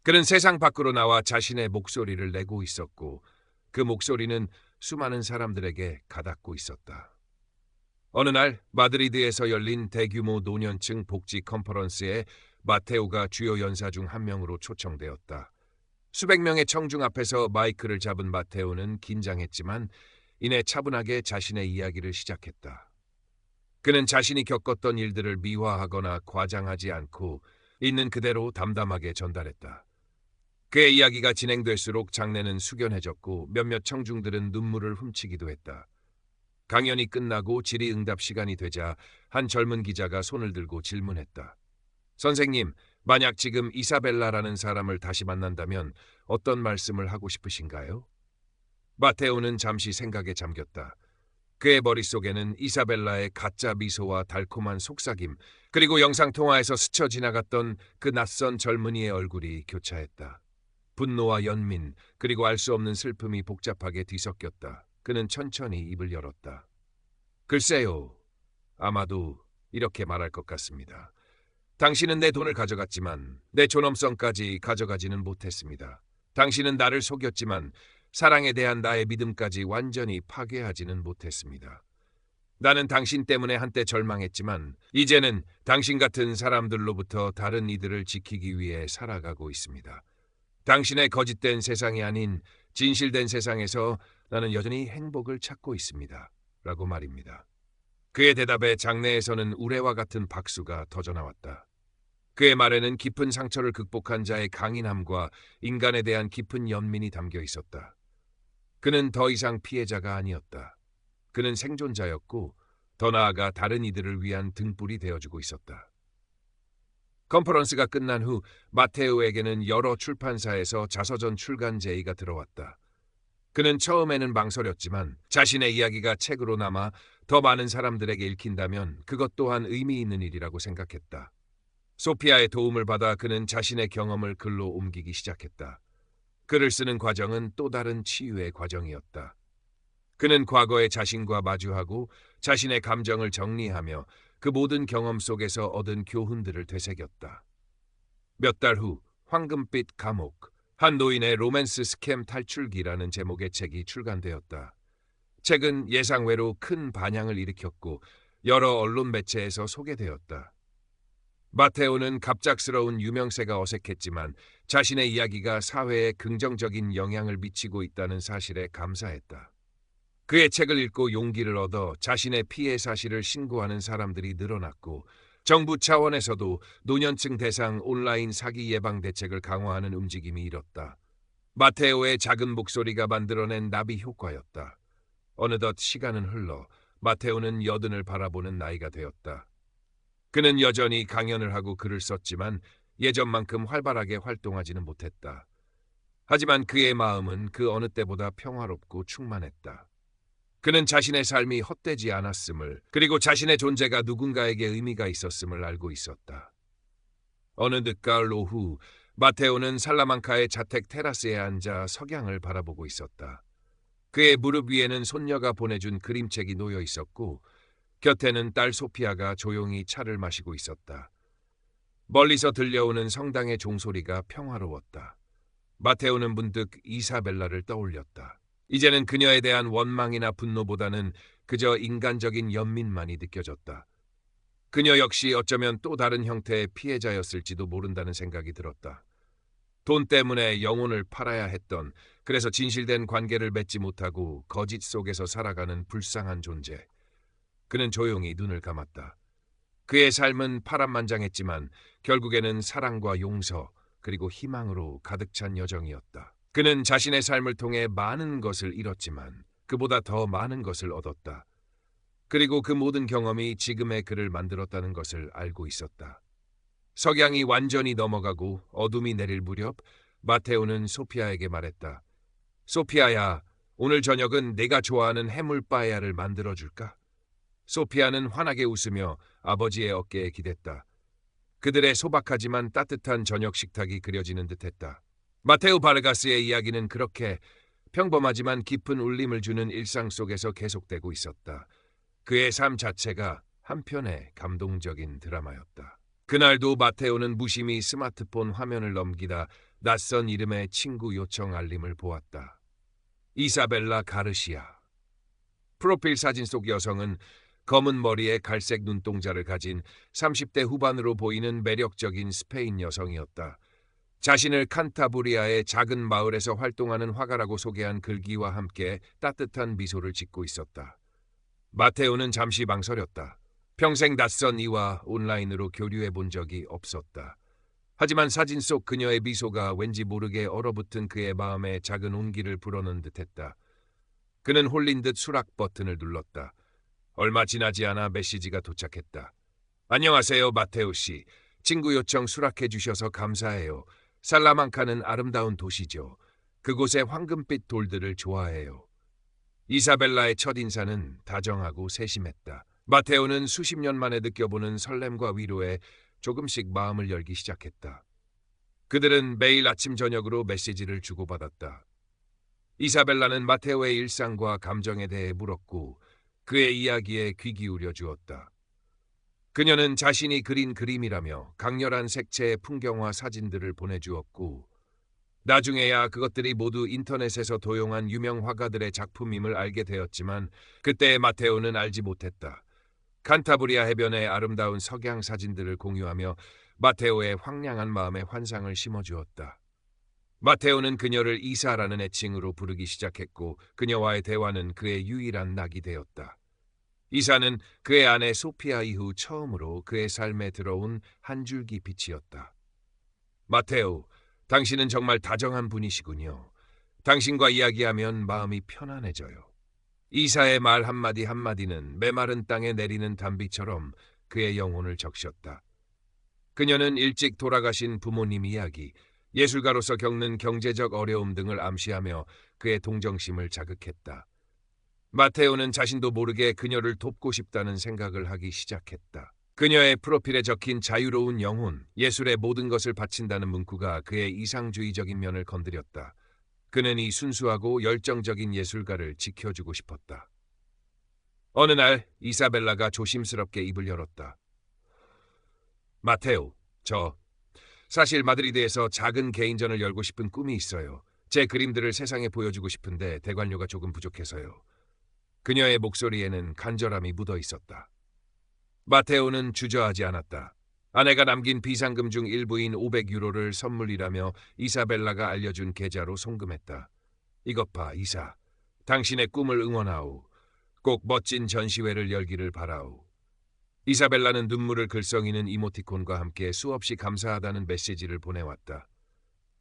그는 세상 밖으로 나와 자신의 목소리를 내고 있었고 그 목소리는 수많은 사람들에게 가닿고 있었다. 어느 날 마드리드에서 열린 대규모 노년층 복지 컨퍼런스에 마테오가 주요 연사 중 한 명으로 초청되었다. 수백 명의 청중 앞에서 마이크를 잡은 마테오는 긴장했지만 이내 차분하게 자신의 이야기를 시작했다. 그는 자신이 겪었던 일들을 미화하거나 과장하지 않고 있는 그대로 담담하게 전달했다. 그의 이야기가 진행될수록 장내는 숙연해졌고 몇몇 청중들은 눈물을 훔치기도 했다. 강연이 끝나고 질의응답 시간이 되자 한 젊은 기자가 손을 들고 질문했다. 선생님, 만약 지금 이사벨라라는 사람을 다시 만난다면 어떤 말씀을 하고 싶으신가요? 마테오는 잠시 생각에 잠겼다. 그의 머릿속에는 이사벨라의 가짜 미소와 달콤한 속삭임, 그리고 영상통화에서 스쳐 지나갔던 그 낯선 젊은이의 얼굴이 교차했다. 분노와 연민, 그리고 알 수 없는 슬픔이 복잡하게 뒤섞였다. 그는 천천히 입을 열었다. 글쎄요, 아마도 이렇게 말할 것 같습니다. 당신은 내 돈을 가져갔지만 내 존엄성까지 가져가지는 못했습니다. 당신은 나를 속였지만 사랑에 대한 나의 믿음까지 완전히 파괴하지는 못했습니다. 나는 당신 때문에 한때 절망했지만 이제는 당신 같은 사람들로부터 다른 이들을 지키기 위해 살아가고 있습니다. 당신의 거짓된 세상이 아닌 진실된 세상에서 나는 여전히 행복을 찾고 있습니다. 라고 말입니다. 그의 대답에 장내에서는 우레와 같은 박수가 터져나왔다. 그의 말에는 깊은 상처를 극복한 자의 강인함과 인간에 대한 깊은 연민이 담겨 있었다. 그는 더 이상 피해자가 아니었다. 그는 생존자였고 더 나아가 다른 이들을 위한 등불이 되어주고 있었다. 컨퍼런스가 끝난 후 마테오에게는 여러 출판사에서 자서전 출간 제의가 들어왔다. 그는 처음에는 망설였지만 자신의 이야기가 책으로 남아 더 많은 사람들에게 읽힌다면 그것 또한 의미 있는 일이라고 생각했다. 소피아의 도움을 받아 그는 자신의 경험을 글로 옮기기 시작했다. 글을 쓰는 과정은 또 다른 치유의 과정이었다. 그는 과거의 자신과 마주하고 자신의 감정을 정리하며 그 모든 경험 속에서 얻은 교훈들을 되새겼다. 몇 달 후 황금빛 감옥, 한 노인의 로맨스 스캠 탈출기라는 제목의 책이 출간되었다. 책은 예상외로 큰 반향을 일으켰고 여러 언론 매체에서 소개되었다. 마테오는 갑작스러운 유명세가 어색했지만 자신의 이야기가 사회에 긍정적인 영향을 미치고 있다는 사실에 감사했다. 그의 책을 읽고 용기를 얻어 자신의 피해 사실을 신고하는 사람들이 늘어났고 정부 차원에서도 노년층 대상 온라인 사기 예방 대책을 강화하는 움직임이 일었다. 마테오의 작은 목소리가 만들어낸 나비 효과였다. 어느덧 시간은 흘러 마테오는 여든을 바라보는 나이가 되었다. 그는 여전히 강연을 하고 글을 썼지만 예전만큼 활발하게 활동하지는 못했다. 하지만 그의 마음은 그 어느 때보다 평화롭고 충만했다. 그는 자신의 삶이 헛되지 않았음을, 그리고 자신의 존재가 누군가에게 의미가 있었음을 알고 있었다. 어느 늦가을 오후, 마테오는 살라망카의 자택 테라스에 앉아 석양을 바라보고 있었다. 그의 무릎 위에는 손녀가 보내준 그림책이 놓여 있었고 곁에는 딸 소피아가 조용히 차를 마시고 있었다. 멀리서 들려오는 성당의 종소리가 평화로웠다. 마테오는 문득 이사벨라를 떠올렸다. 이제는 그녀에 대한 원망이나 분노보다는 그저 인간적인 연민만이 느껴졌다. 그녀 역시 어쩌면 또 다른 형태의 피해자였을지도 모른다는 생각이 들었다. 돈 때문에 영혼을 팔아야 했던, 그래서 진실된 관계를 맺지 못하고 거짓 속에서 살아가는 불쌍한 존재. 그는 조용히 눈을 감았다. 그의 삶은 파란만장했지만 결국에는 사랑과 용서 그리고 희망으로 가득 찬 여정이었다. 그는 자신의 삶을 통해 많은 것을 잃었지만 그보다 더 많은 것을 얻었다. 그리고 그 모든 경험이 지금의 그를 만들었다는 것을 알고 있었다. 석양이 완전히 넘어가고 어둠이 내릴 무렵 마테오는 소피아에게 말했다. 소피아야, 오늘 저녁은 내가 좋아하는 해물 빠에야를 만들어줄까? 소피아는 환하게 웃으며 아버지의 어깨에 기댔다. 그들의 소박하지만 따뜻한 저녁 식탁이 그려지는 듯했다. 마테오 바르가스의 이야기는 그렇게 평범하지만 깊은 울림을 주는 일상 속에서 계속되고 있었다. 그의 삶 자체가 한편의 감동적인 드라마였다. 그날도 마테오는 무심히 스마트폰 화면을 넘기다 낯선 이름의 친구 요청 알림을 보았다. 이사벨라 가르시아. 프로필 사진 속 여성은 검은 머리에 갈색 눈동자를 가진 30대 후반으로 보이는 매력적인 스페인 여성이었다. 자신을 칸타브리아의 작은 마을에서 활동하는 화가라고 소개한 글귀와 함께 따뜻한 미소를 짓고 있었다. 마테오는 잠시 망설였다. 평생 낯선 이와 온라인으로 교류해 본 적이 없었다. 하지만 사진 속 그녀의 미소가 왠지 모르게 얼어붙은 그의 마음에 작은 온기를 불어넣은 듯했다. 그는 홀린 듯 수락 버튼을 눌렀다. 얼마 지나지 않아 메시지가 도착했다. 안녕하세요, 마테오 씨. 친구 요청 수락해 주셔서 감사해요. 살라망카는 아름다운 도시죠. 그곳의 황금빛 돌들을 좋아해요. 이사벨라의 첫인사는 다정하고 세심했다. 마테오는 수십 년 만에 느껴보는 설렘과 위로에 조금씩 마음을 열기 시작했다. 그들은 매일 아침 저녁으로 메시지를 주고받았다. 이사벨라는 마테오의 일상과 감정에 대해 물었고 그의 이야기에 귀 기울여 주었다. 그녀는 자신이 그린 그림이라며 강렬한 색채의 풍경화 사진들을 보내주었고 나중에야 그것들이 모두 인터넷에서 도용한 유명 화가들의 작품임을 알게 되었지만 그때의 마테오는 알지 못했다. 칸타브리아 해변의 아름다운 석양 사진들을 공유하며 마테오의 황량한 마음에 환상을 심어주었다. 마테오는 그녀를 이사라는 애칭으로 부르기 시작했고 그녀와의 대화는 그의 유일한 낙이 되었다. 이사는 그의 아내 소피아 이후 처음으로 그의 삶에 들어온 한 줄기 빛이었다. 마테오, 당신은 정말 다정한 분이시군요. 당신과 이야기하면 마음이 편안해져요. 이사의 말 한마디 한마디는 메마른 땅에 내리는 단비처럼 그의 영혼을 적셨다. 그녀는 일찍 돌아가신 부모님 이야기, 예술가로서 겪는 경제적 어려움 등을 암시하며 그의 동정심을 자극했다. 마테오는 자신도 모르게 그녀를 돕고 싶다는 생각을 하기 시작했다. 그녀의 프로필에 적힌 자유로운 영혼, 예술의 모든 것을 바친다는 문구가 그의 이상주의적인 면을 건드렸다. 그는 이 순수하고 열정적인 예술가를 지켜주고 싶었다. 어느 날 이사벨라가 조심스럽게 입을 열었다. 마테오, 사실 마드리드에서 작은 개인전을 열고 싶은 꿈이 있어요. 제 그림들을 세상에 보여주고 싶은데 대관료가 조금 부족해서요. 그녀의 목소리에는 간절함이 묻어 있었다. 마테오는 주저하지 않았다. 아내가 남긴 비상금 중 일부인 500유로를 선물이라며 이사벨라가 알려준 계좌로 송금했다. 이것 봐, 이사. 당신의 꿈을 응원하오. 꼭 멋진 전시회를 열기를 바라오. 이사벨라는 눈물을 글썽이는 이모티콘과 함께 수없이 감사하다는 메시지를 보내왔다.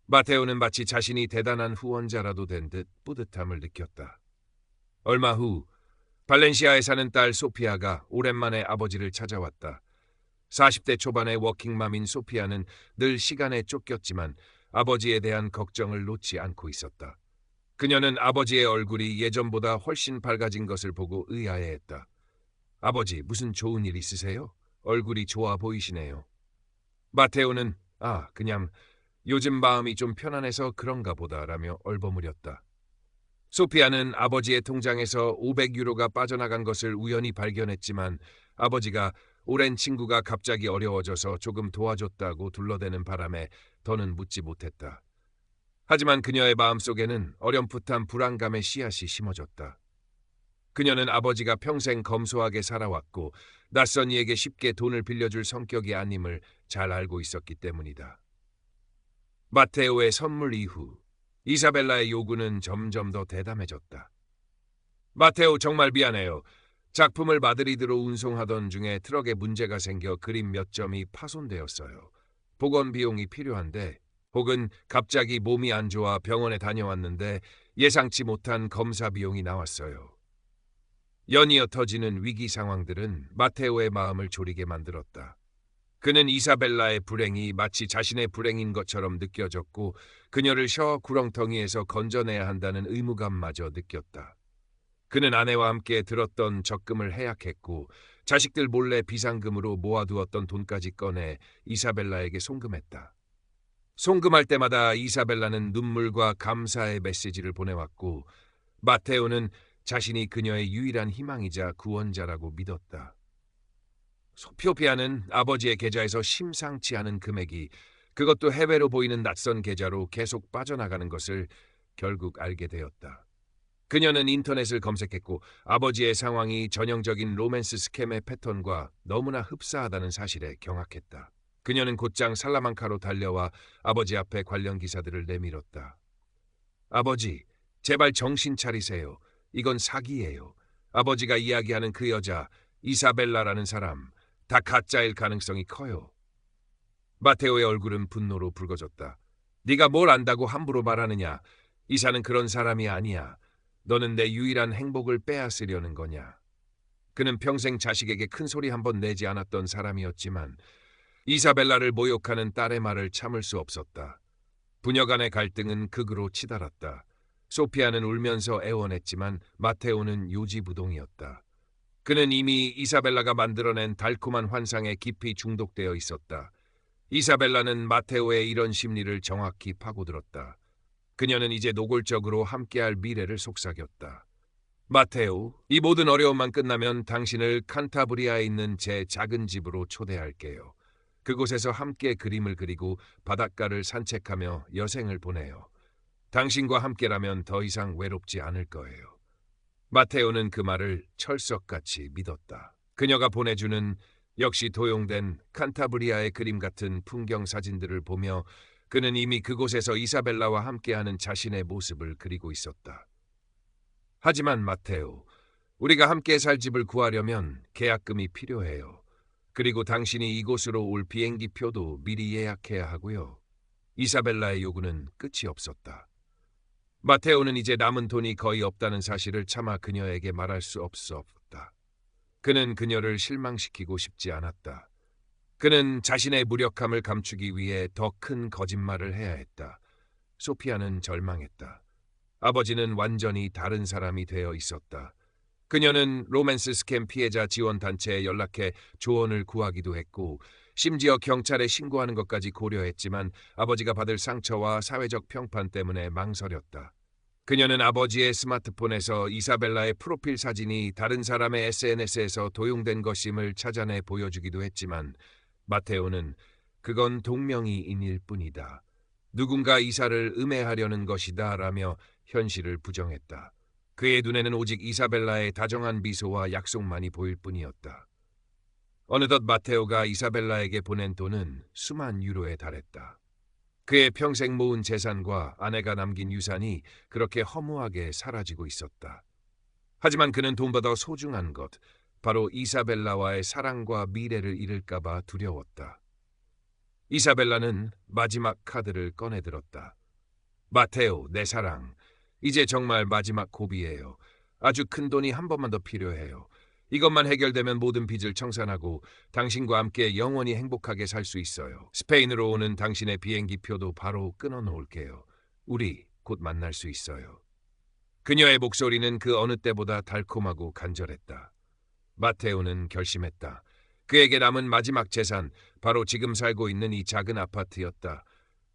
마테오는 마치 자신이 대단한 후원자라도 된 듯 뿌듯함을 느꼈다. 얼마 후 발렌시아에 사는 딸 소피아가 오랜만에 아버지를 찾아왔다. 40대 초반의 워킹맘인 소피아는 늘 시간에 쫓겼지만 아버지에 대한 걱정을 놓지 않고 있었다. 그녀는 아버지의 얼굴이 예전보다 훨씬 밝아진 것을 보고 의아해했다. 아버지, 무슨 좋은 일 있으세요? 얼굴이 좋아 보이시네요. 마테오는 그냥 요즘 마음이 좀 편안해서 그런가 보다라며 얼버무렸다. 소피아는 아버지의 통장에서 500유로가 빠져나간 것을 우연히 발견했지만 아버지가 오랜 친구가 갑자기 어려워져서 조금 도와줬다고 둘러대는 바람에 더는 묻지 못했다. 하지만 그녀의 마음속에는 어렴풋한 불안감의 씨앗이 심어졌다. 그녀는 아버지가 평생 검소하게 살아왔고 낯선 이에게 쉽게 돈을 빌려줄 성격이 아님을 잘 알고 있었기 때문이다. 마테오의 선물 이후 이사벨라의 요구는 점점 더 대담해졌다. 마테오, 정말 미안해요. 작품을 마드리드로 운송하던 중에 트럭에 문제가 생겨 그림 몇 점이 파손되었어요. 복원 비용이 필요한데, 혹은 갑자기 몸이 안 좋아 병원에 다녀왔는데 예상치 못한 검사 비용이 나왔어요. 연이어 터지는 위기 상황들은 마테오의 마음을 졸이게 만들었다. 그는 이사벨라의 불행이 마치 자신의 불행인 것처럼 느껴졌고 그녀를 셔 구렁텅이에서 건져내야 한다는 의무감마저 느꼈다. 그는 아내와 함께 들었던 적금을 해약했고 자식들 몰래 비상금으로 모아두었던 돈까지 꺼내 이사벨라에게 송금했다. 송금할 때마다 이사벨라는 눈물과 감사의 메시지를 보내왔고 마테오는 자신이 그녀의 유일한 희망이자 구원자라고 믿었다. 소피아는 아버지의 계좌에서 심상치 않은 금액이, 그것도 해외로 보이는 낯선 계좌로 계속 빠져나가는 것을 결국 알게 되었다. 그녀는 인터넷을 검색했고 아버지의 상황이 전형적인 로맨스 스캠의 패턴과 너무나 흡사하다는 사실에 경악했다. 그녀는 곧장 살라망카로 달려와 아버지 앞에 관련 기사들을 내밀었다. 아버지, 제발 정신 차리세요. 이건 사기예요. 아버지가 이야기하는 그 여자, 이사벨라라는 사람, 다 가짜일 가능성이 커요. 마테오의 얼굴은 분노로 붉어졌다. 네가 뭘 안다고 함부로 말하느냐. 이사는 그런 사람이 아니야. 너는 내 유일한 행복을 빼앗으려는 거냐. 그는 평생 자식에게 큰 소리 한 번 내지 않았던 사람이었지만 이사벨라를 모욕하는 딸의 말을 참을 수 없었다. 부녀 간의 갈등은 극으로 치달았다. 소피아는 울면서 애원했지만 마테오는 요지부동이었다. 그는 이미 이사벨라가 만들어낸 달콤한 환상에 깊이 중독되어 있었다. 이사벨라는 마테오의 이런 심리를 정확히 파고들었다. 그녀는 이제 노골적으로 함께할 미래를 속삭였다. 마테오, 이 모든 어려움만 끝나면 당신을 칸타브리아에 있는 제 작은 집으로 초대할게요. 그곳에서 함께 그림을 그리고 바닷가를 산책하며 여생을 보내요. 당신과 함께라면 더 이상 외롭지 않을 거예요. 마테오는 그 말을 철석같이 믿었다. 그녀가 보내주는 역시 도용된 칸타브리아의 그림 같은 풍경 사진들을 보며 그는 이미 그곳에서 이사벨라와 함께하는 자신의 모습을 그리고 있었다. 하지만 마테오, 우리가 함께 살 집을 구하려면 계약금이 필요해요. 그리고 당신이 이곳으로 올 비행기 표도 미리 예약해야 하고요. 이사벨라의 요구는 끝이 없었다. 마테오는 이제 남은 돈이 거의 없다는 사실을 차마 그녀에게 말할 수 없었다. 그는 그녀를 실망시키고 싶지 않았다. 그는 자신의 무력함을 감추기 위해 더 큰 거짓말을 해야 했다. 소피아는 절망했다. 아버지는 완전히 다른 사람이 되어 있었다. 그녀는 로맨스 스캠 피해자 지원 단체에 연락해 조언을 구하기도 했고 심지어 경찰에 신고하는 것까지 고려했지만 아버지가 받을 상처와 사회적 평판 때문에 망설였다. 그녀는 아버지의 스마트폰에서 이사벨라의 프로필 사진이 다른 사람의 SNS에서 도용된 것임을 찾아내 보여주기도 했지만 마테오는 그건 동명이인일 뿐이다. 누군가 이사를 음해하려는 것이다 라며 현실을 부정했다. 그의 눈에는 오직 이사벨라의 다정한 미소와 약속만이 보일 뿐이었다. 어느덧 마테오가 이사벨라에게 보낸 돈은 수만 유로에 달했다. 그의 평생 모은 재산과 아내가 남긴 유산이 그렇게 허무하게 사라지고 있었다. 하지만 그는 돈보다 소중한 것, 바로 이사벨라와의 사랑과 미래를 잃을까봐 두려웠다. 이사벨라는 마지막 카드를 꺼내들었다. 마테오, 내 사랑. 이제 정말 마지막 고비예요. 아주 큰 돈이 한 번만 더 필요해요. 이것만 해결되면 모든 빚을 청산하고 당신과 함께 영원히 행복하게 살 수 있어요. 스페인으로 오는 당신의 비행기 표도 바로 끊어놓을게요. 우리 곧 만날 수 있어요. 그녀의 목소리는 그 어느 때보다 달콤하고 간절했다. 마테오는 결심했다. 그에게 남은 마지막 재산, 바로 지금 살고 있는 이 작은 아파트였다.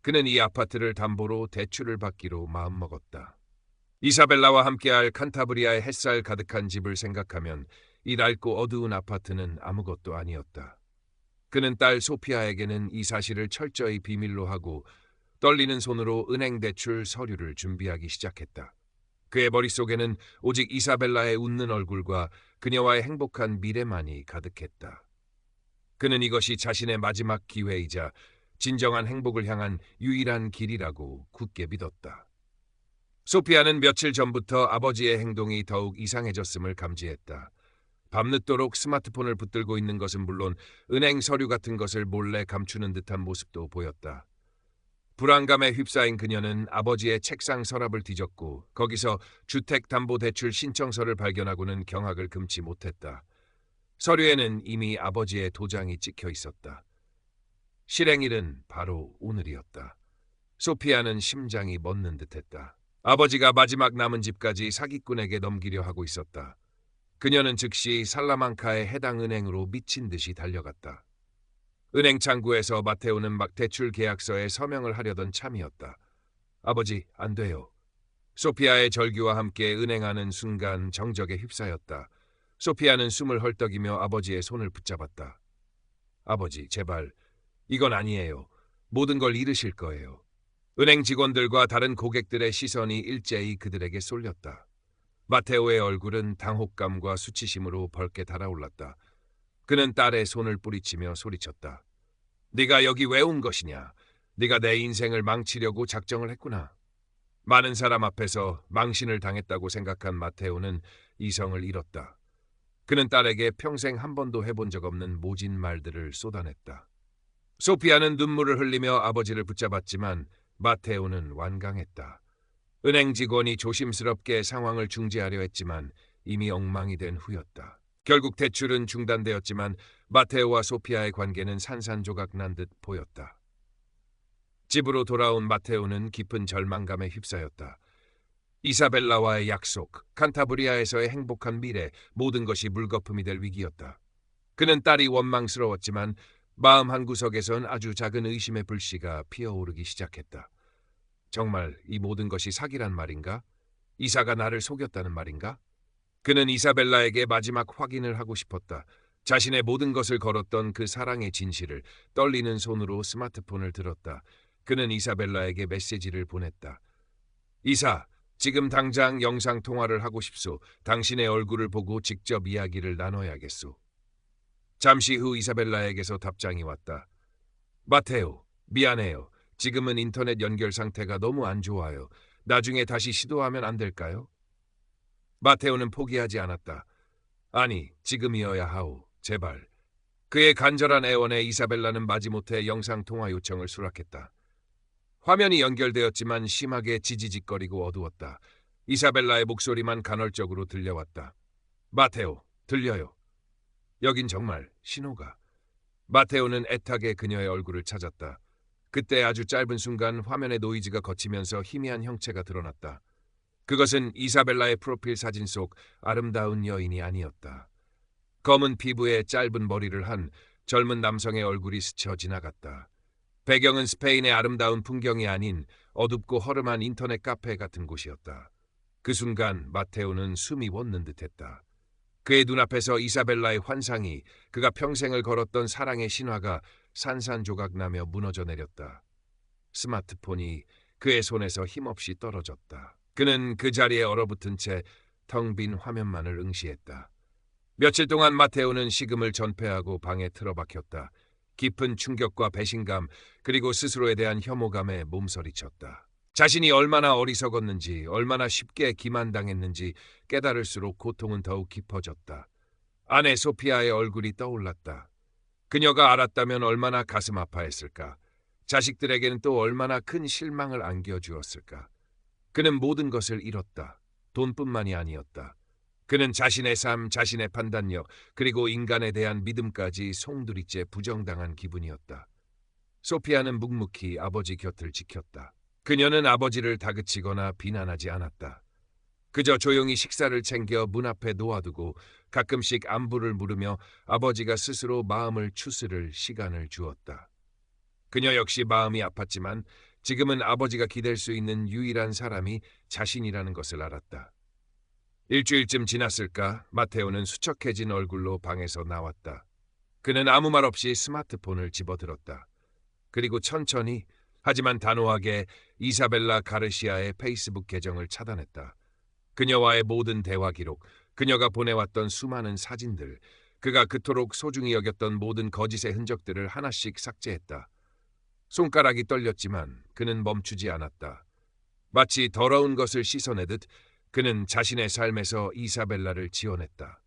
그는 이 아파트를 담보로 대출을 받기로 마음먹었다. 이사벨라와 함께할 칸타브리아의 햇살 가득한 집을 생각하면 이 낡고 어두운 아파트는 아무것도 아니었다. 그는 딸 소피아에게는 이 사실을 철저히 비밀로 하고 떨리는 손으로 은행 대출 서류를 준비하기 시작했다. 그의 머릿속에는 오직 이사벨라의 웃는 얼굴과 그녀와의 행복한 미래만이 가득했다. 그는 이것이 자신의 마지막 기회이자 진정한 행복을 향한 유일한 길이라고 굳게 믿었다. 소피아는 며칠 전부터 아버지의 행동이 더욱 이상해졌음을 감지했다. 밤늦도록 스마트폰을 붙들고 있는 것은 물론 은행 서류 같은 것을 몰래 감추는 듯한 모습도 보였다. 불안감에 휩싸인 그녀는 아버지의 책상 서랍을 뒤졌고 거기서 주택담보대출 신청서를 발견하고는 경악을 금치 못했다. 서류에는 이미 아버지의 도장이 찍혀 있었다. 실행일은 바로 오늘이었다. 소피아는 심장이 멎는 듯했다. 아버지가 마지막 남은 집까지 사기꾼에게 넘기려 하고 있었다. 그녀는 즉시 살라망카의 해당 은행으로 미친 듯이 달려갔다. 은행 창구에서 마테오는 막 대출 계약서에 서명을 하려던 참이었다. 아버지, 안 돼요. 소피아의 절규와 함께 은행하는 순간 정적에 휩싸였다. 소피아는 숨을 헐떡이며 아버지의 손을 붙잡았다. 아버지, 제발, 이건 아니에요. 모든 걸 잃으실 거예요. 은행 직원들과 다른 고객들의 시선이 일제히 그들에게 쏠렸다. 마테오의 얼굴은 당혹감과 수치심으로 벌게 달아올랐다. 그는 딸의 손을 뿌리치며 소리쳤다. 네가 여기 왜 온 것이냐? 네가 내 인생을 망치려고 작정을 했구나. 많은 사람 앞에서 망신을 당했다고 생각한 마테오는 이성을 잃었다. 그는 딸에게 평생 한 번도 해본 적 없는 모진 말들을 쏟아냈다. 소피아는 눈물을 흘리며 아버지를 붙잡았지만 마테오는 완강했다. 은행 직원이 조심스럽게 상황을 중재하려 했지만 이미 엉망이 된 후였다. 결국 대출은 중단되었지만 마테오와 소피아의 관계는 산산조각 난 듯 보였다. 집으로 돌아온 마테오는 깊은 절망감에 휩싸였다. 이사벨라와의 약속, 칸타브리아에서의 행복한 미래, 모든 것이 물거품이 될 위기였다. 그는 딸이 원망스러웠지만 마음 한구석에선 아주 작은 의심의 불씨가 피어오르기 시작했다. 정말 이 모든 것이 사기란 말인가? 이사가 나를 속였다는 말인가? 그는 이사벨라에게 마지막 확인을 하고 싶었다. 자신의 모든 것을 걸었던 그 사랑의 진실을 떨리는 손으로 스마트폰을 들었다. 그는 이사벨라에게 메시지를 보냈다. 이사, 지금 당장 영상통화를 하고 싶소. 당신의 얼굴을 보고 직접 이야기를 나눠야겠소. 잠시 후 이사벨라에게서 답장이 왔다. 마테오, 미안해요. 지금은 인터넷 연결 상태가 너무 안 좋아요. 나중에 다시 시도하면 안 될까요? 마테오는 포기하지 않았다. 아니, 지금이어야 하오. 제발. 그의 간절한 애원에 이사벨라는 마지못해 영상통화 요청을 수락했다. 화면이 연결되었지만 심하게 지지직거리고 어두웠다. 이사벨라의 목소리만 간헐적으로 들려왔다. 마테오, 들려요. 여긴 정말 신호가. 마테오는 애타게 그녀의 얼굴을 찾았다. 그때 아주 짧은 순간 화면의 노이즈가 거치면서 희미한 형체가 드러났다. 그것은 이사벨라의 프로필 사진 속 아름다운 여인이 아니었다. 검은 피부에 짧은 머리를 한 젊은 남성의 얼굴이 스쳐 지나갔다. 배경은 스페인의 아름다운 풍경이 아닌 어둡고 허름한 인터넷 카페 같은 곳이었다. 그 순간 마테오는 숨이 멎는 듯했다. 그의 눈앞에서 이사벨라의 환상이, 그가 평생을 걸었던 사랑의 신화가 산산조각나며 무너져 내렸다. 스마트폰이 그의 손에서 힘없이 떨어졌다. 그는 그 자리에 얼어붙은 채 텅 빈 화면만을 응시했다. 며칠 동안 마테오는 식음을 전폐하고 방에 틀어박혔다. 깊은 충격과 배신감, 그리고 스스로에 대한 혐오감에 몸서리쳤다. 자신이 얼마나 어리석었는지, 얼마나 쉽게 기만당했는지 깨달을수록 고통은 더욱 깊어졌다. 아내 소피아의 얼굴이 떠올랐다. 그녀가 알았다면 얼마나 가슴 아파했을까. 자식들에게는 또 얼마나 큰 실망을 안겨주었을까. 그는 모든 것을 잃었다. 돈뿐만이 아니었다. 그는 자신의 삶, 자신의 판단력, 그리고 인간에 대한 믿음까지 송두리째 부정당한 기분이었다. 소피아는 묵묵히 아버지 곁을 지켰다. 그녀는 아버지를 다그치거나 비난하지 않았다. 그저 조용히 식사를 챙겨 문 앞에 놓아두고 가끔씩 안부를 물으며 아버지가 스스로 마음을 추스를 시간을 주었다. 그녀 역시 마음이 아팠지만 지금은 아버지가 기댈 수 있는 유일한 사람이 자신이라는 것을 알았다. 일주일쯤 지났을까 마테오는 수척해진 얼굴로 방에서 나왔다. 그는 아무 말 없이 스마트폰을 집어들었다. 그리고 천천히 하지만 단호하게 이사벨라 가르시아의 페이스북 계정을 차단했다. 그녀와의 모든 대화 기록, 그녀가 보내왔던 수많은 사진들, 그가 그토록 소중히 여겼던 모든 거짓의 흔적들을 하나씩 삭제했다. 손가락이 떨렸지만 그는 멈추지 않았다. 마치 더러운 것을 씻어내듯 그는 자신의 삶에서 이사벨라를 지워냈다.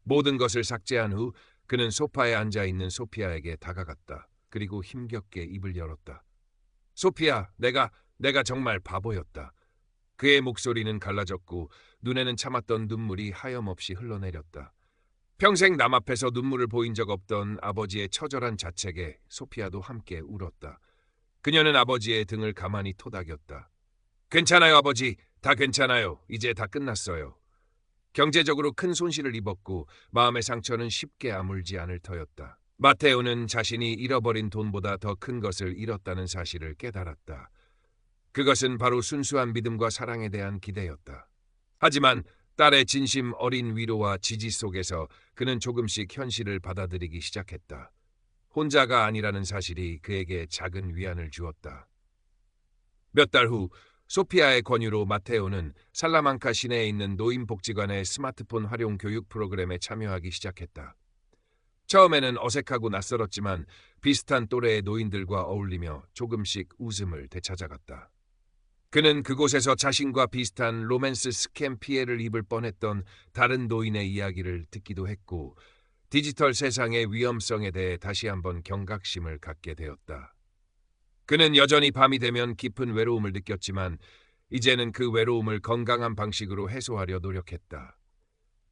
모든 것을 삭제한 후 그는 소파에 앉아있는 소피아에게 다가갔다. 그리고 힘겹게 입을 열었다. 소피아, 내가 정말 바보였다. 그의 목소리는 갈라졌고 눈에는 참았던 눈물이 하염없이 흘러내렸다. 평생 남 앞에서 눈물을 보인 적 없던 아버지의 처절한 자책에 소피아도 함께 울었다. 그녀는 아버지의 등을 가만히 토닥였다. 괜찮아요, 아버지. 다 괜찮아요. 이제 다 끝났어요. 경제적으로 큰 손실을 입었고 마음의 상처는 쉽게 아물지 않을 터였다. 마테오는 자신이 잃어버린 돈보다 더 큰 것을 잃었다는 사실을 깨달았다. 그것은 바로 순수한 믿음과 사랑에 대한 기대였다. 하지만 딸의 진심 어린 위로와 지지 속에서 그는 조금씩 현실을 받아들이기 시작했다. 혼자가 아니라는 사실이 그에게 작은 위안을 주었다. 몇 달 후 소피아의 권유로 마테오는 살라망카 시내에 있는 노인복지관의 스마트폰 활용 교육 프로그램에 참여하기 시작했다. 처음에는 어색하고 낯설었지만 비슷한 또래의 노인들과 어울리며 조금씩 웃음을 되찾아갔다. 그는 그곳에서 자신과 비슷한 로맨스 스캠 피해를 입을 뻔했던 다른 노인의 이야기를 듣기도 했고 디지털 세상의 위험성에 대해 다시 한번 경각심을 갖게 되었다. 그는 여전히 밤이 되면 깊은 외로움을 느꼈지만 이제는 그 외로움을 건강한 방식으로 해소하려 노력했다.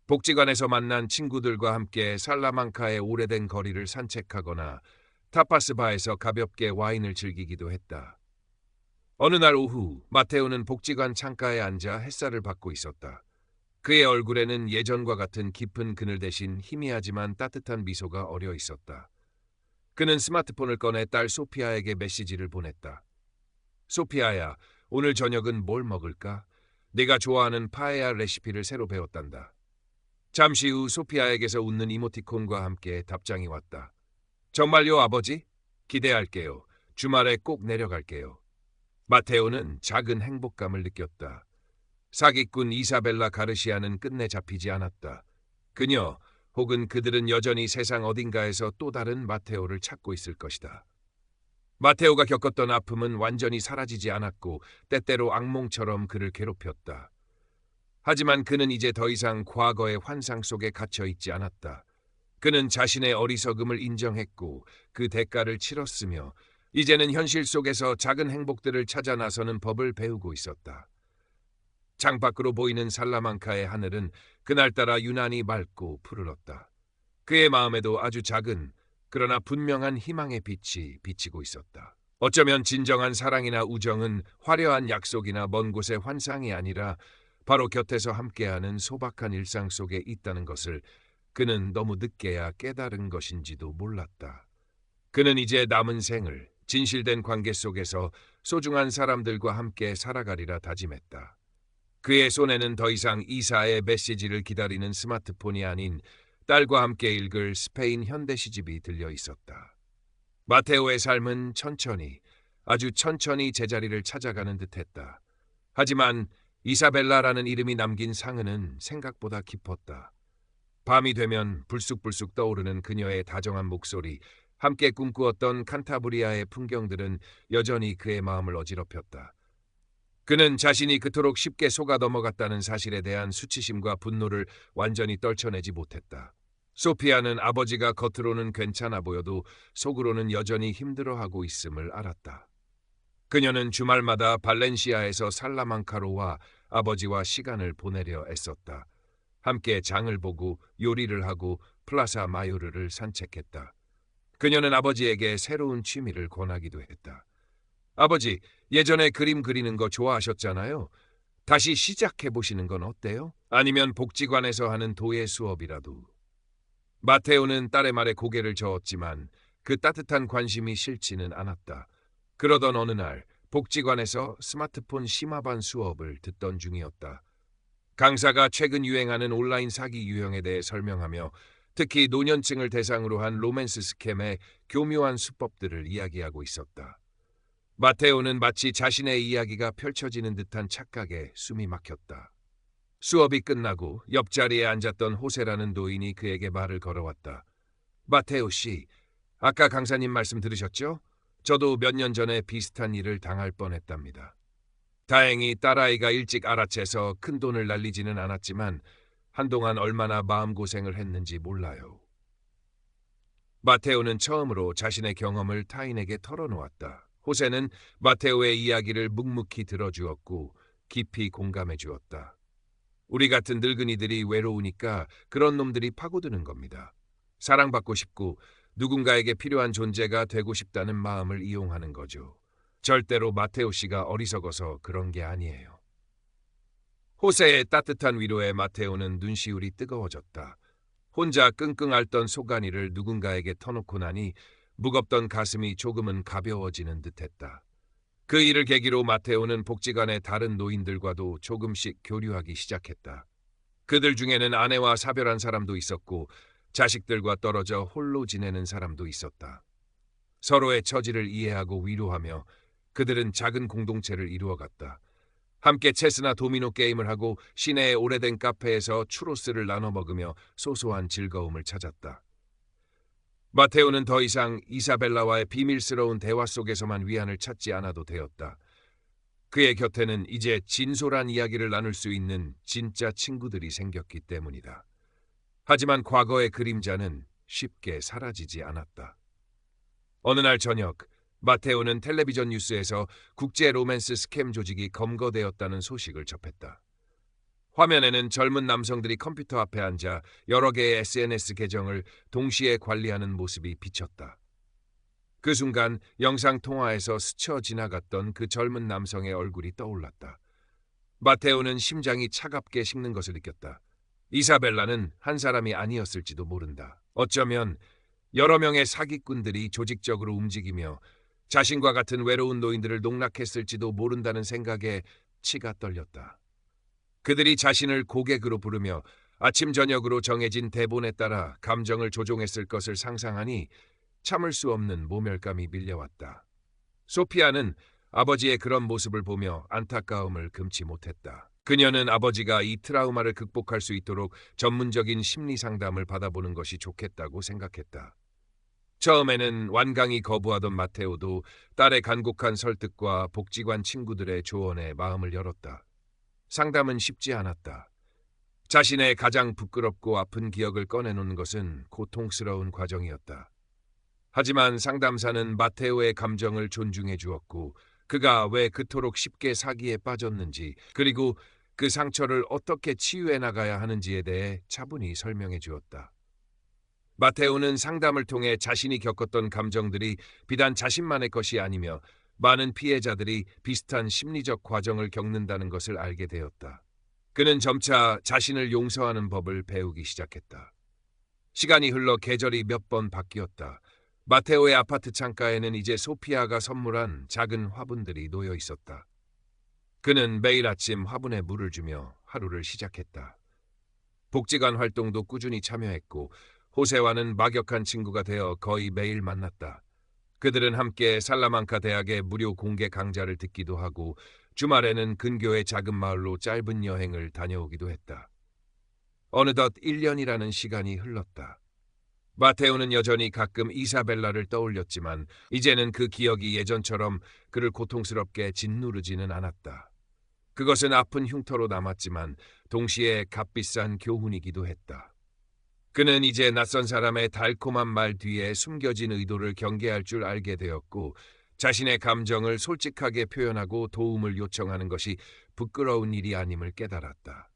복지관에서 만난 친구들과 함께 살라망카의 오래된 거리를 산책하거나 타파스바에서 가볍게 와인을 즐기기도 했다. 어느 날 오후 마테오는 복지관 창가에 앉아 햇살을 받고 있었다. 그의 얼굴에는 예전과 같은 깊은 그늘 대신 희미하지만 따뜻한 미소가 어려 있었다. 그는 스마트폰을 꺼내 딸 소피아에게 메시지를 보냈다. 소피아야, 오늘 저녁은 뭘 먹을까? 네가 좋아하는 파에야 레시피를 새로 배웠단다. 잠시 후 소피아에게서 웃는 이모티콘과 함께 답장이 왔다. 정말요, 아버지? 기대할게요. 주말에 꼭 내려갈게요. 마테오는 작은 행복감을 느꼈다. 사기꾼 이사벨라 가르시아는 끝내 잡히지 않았다. 그녀 혹은 그들은 여전히 세상 어딘가에서 또 다른 마테오를 찾고 있을 것이다. 마테오가 겪었던 아픔은 완전히 사라지지 않았고 때때로 악몽처럼 그를 괴롭혔다. 하지만 그는 이제 더 이상 과거의 환상 속에 갇혀 있지 않았다. 그는 자신의 어리석음을 인정했고 그 대가를 치렀으며 이제는 현실 속에서 작은 행복들을 찾아 나서는 법을 배우고 있었다. 창밖으로 보이는 살라망카의 하늘은 그날따라 유난히 맑고 푸르렀다. 그의 마음에도 아주 작은 그러나 분명한 희망의 빛이 비치고 있었다. 어쩌면 진정한 사랑이나 우정은 화려한 약속이나 먼 곳의 환상이 아니라 바로 곁에서 함께하는 소박한 일상 속에 있다는 것을 그는 너무 늦게야 깨달은 것인지도 몰랐다. 그는 이제 남은 생을 진실된 관계 속에서 소중한 사람들과 함께 살아가리라 다짐했다. 그의 손에는 더 이상 이사의 메시지를 기다리는 스마트폰이 아닌 딸과 함께 읽을 스페인 현대 시집이 들려 있었다. 마테오의 삶은 천천히, 아주 천천히 제자리를 찾아가는 듯했다. 하지만 이사벨라라는 이름이 남긴 상흔은 생각보다 깊었다. 밤이 되면 불쑥불쑥 떠오르는 그녀의 다정한 목소리, 함께 꿈꾸었던 칸타브리아의 풍경들은 여전히 그의 마음을 어지럽혔다. 그는 자신이 그토록 쉽게 속아 넘어갔다는 사실에 대한 수치심과 분노를 완전히 떨쳐내지 못했다. 소피아는 아버지가 겉으로는 괜찮아 보여도 속으로는 여전히 힘들어하고 있음을 알았다. 그녀는 주말마다 발렌시아에서 살라망카로 와 아버지와 시간을 보내려 애썼다. 함께 장을 보고 요리를 하고 플라사 마요르를 산책했다. 그녀는 아버지에게 새로운 취미를 권하기도 했다. 아버지, 예전에 그림 그리는 거 좋아하셨잖아요. 다시 시작해보시는 건 어때요? 아니면 복지관에서 하는 도예 수업이라도. 마테오는 딸의 말에 고개를 저었지만 그 따뜻한 관심이 싫지는 않았다. 그러던 어느 날 복지관에서 스마트폰 심화반 수업을 듣던 중이었다. 강사가 최근 유행하는 온라인 사기 유형에 대해 설명하며 특히 노년층을 대상으로 한 로맨스 스캠의 교묘한 수법들을 이야기하고 있었다. 마테오는 마치 자신의 이야기가 펼쳐지는 듯한 착각에 숨이 막혔다. 수업이 끝나고 옆자리에 앉았던 호세라는 노인이 그에게 말을 걸어왔다. 마테오 씨, 아까 강사님 말씀 들으셨죠? 저도 몇 년 전에 비슷한 일을 당할 뻔했답니다. 다행히 딸아이가 일찍 알아채서 큰 돈을 날리지는 않았지만 한동안 얼마나 마음고생을 했는지 몰라요. 마테오는 처음으로 자신의 경험을 타인에게 털어놓았다. 호세는 마테오의 이야기를 묵묵히 들어주었고 깊이 공감해 주었다. 우리 같은 늙은이들이 외로우니까 그런 놈들이 파고드는 겁니다. 사랑받고 싶고 누군가에게 필요한 존재가 되고 싶다는 마음을 이용하는 거죠. 절대로 마테오 씨가 어리석어서 그런 게 아니에요. 호세의 따뜻한 위로에 마테오는 눈시울이 뜨거워졌다. 혼자 끙끙 앓던 속안이를 누군가에게 터놓고 나니 무겁던 가슴이 조금은 가벼워지는 듯했다. 그 일을 계기로 마테오는 복지관의 다른 노인들과도 조금씩 교류하기 시작했다. 그들 중에는 아내와 사별한 사람도 있었고 자식들과 떨어져 홀로 지내는 사람도 있었다. 서로의 처지를 이해하고 위로하며 그들은 작은 공동체를 이루어갔다. 함께 체스나 도미노 게임을 하고 시내의 오래된 카페에서 추로스를 나눠 먹으며 소소한 즐거움을 찾았다. 마테오는 더 이상 이사벨라와의 비밀스러운 대화 속에서만 위안을 찾지 않아도 되었다. 그의 곁에는 이제 진솔한 이야기를 나눌 수 있는 진짜 친구들이 생겼기 때문이다. 하지만 과거의 그림자는 쉽게 사라지지 않았다. 어느 날 저녁, 마테오는 텔레비전 뉴스에서 국제 로맨스 스캠 조직이 검거되었다는 소식을 접했다. 화면에는 젊은 남성들이 컴퓨터 앞에 앉아 여러 개의 SNS 계정을 동시에 관리하는 모습이 비쳤다. 그 순간 영상통화에서 스쳐 지나갔던 그 젊은 남성의 얼굴이 떠올랐다. 마테오는 심장이 차갑게 식는 것을 느꼈다. 이사벨라는 한 사람이 아니었을지도 모른다. 어쩌면 여러 명의 사기꾼들이 조직적으로 움직이며 자신과 같은 외로운 노인들을 농락했을지도 모른다는 생각에 치가 떨렸다. 그들이 자신을 고객으로 부르며 아침 저녁으로 정해진 대본에 따라 감정을 조종했을 것을 상상하니 참을 수 없는 모멸감이 밀려왔다. 소피아는 아버지의 그런 모습을 보며 안타까움을 금치 못했다. 그녀는 아버지가 이 트라우마를 극복할 수 있도록 전문적인 심리 상담을 받아보는 것이 좋겠다고 생각했다. 처음에는 완강히 거부하던 마테오도 딸의 간곡한 설득과 복지관 친구들의 조언에 마음을 열었다. 상담은 쉽지 않았다. 자신의 가장 부끄럽고 아픈 기억을 꺼내놓는 것은 고통스러운 과정이었다. 하지만 상담사는 마테오의 감정을 존중해 주었고 그가 왜 그토록 쉽게 사기에 빠졌는지 그리고 그 상처를 어떻게 치유해 나가야 하는지에 대해 차분히 설명해 주었다. 마테오는 상담을 통해 자신이 겪었던 감정들이 비단 자신만의 것이 아니며 많은 피해자들이 비슷한 심리적 과정을 겪는다는 것을 알게 되었다. 그는 점차 자신을 용서하는 법을 배우기 시작했다. 시간이 흘러 계절이 몇 번 바뀌었다. 마테오의 아파트 창가에는 이제 소피아가 선물한 작은 화분들이 놓여 있었다. 그는 매일 아침 화분에 물을 주며 하루를 시작했다. 복지관 활동도 꾸준히 참여했고 호세와는 막역한 친구가 되어 거의 매일 만났다. 그들은 함께 살라망카 대학의 무료 공개 강좌를 듣기도 하고 주말에는 근교의 작은 마을로 짧은 여행을 다녀오기도 했다. 어느덧 1년이라는 시간이 흘렀다. 마테오는 여전히 가끔 이사벨라를 떠올렸지만 이제는 그 기억이 예전처럼 그를 고통스럽게 짓누르지는 않았다. 그것은 아픈 흉터로 남았지만 동시에 값비싼 교훈이기도 했다. 그는 이제 낯선 사람의 달콤한 말 뒤에 숨겨진 의도를 경계할 줄 알게 되었고 자신의 감정을 솔직하게 표현하고 도움을 요청하는 것이 부끄러운 일이 아님을 깨달았다.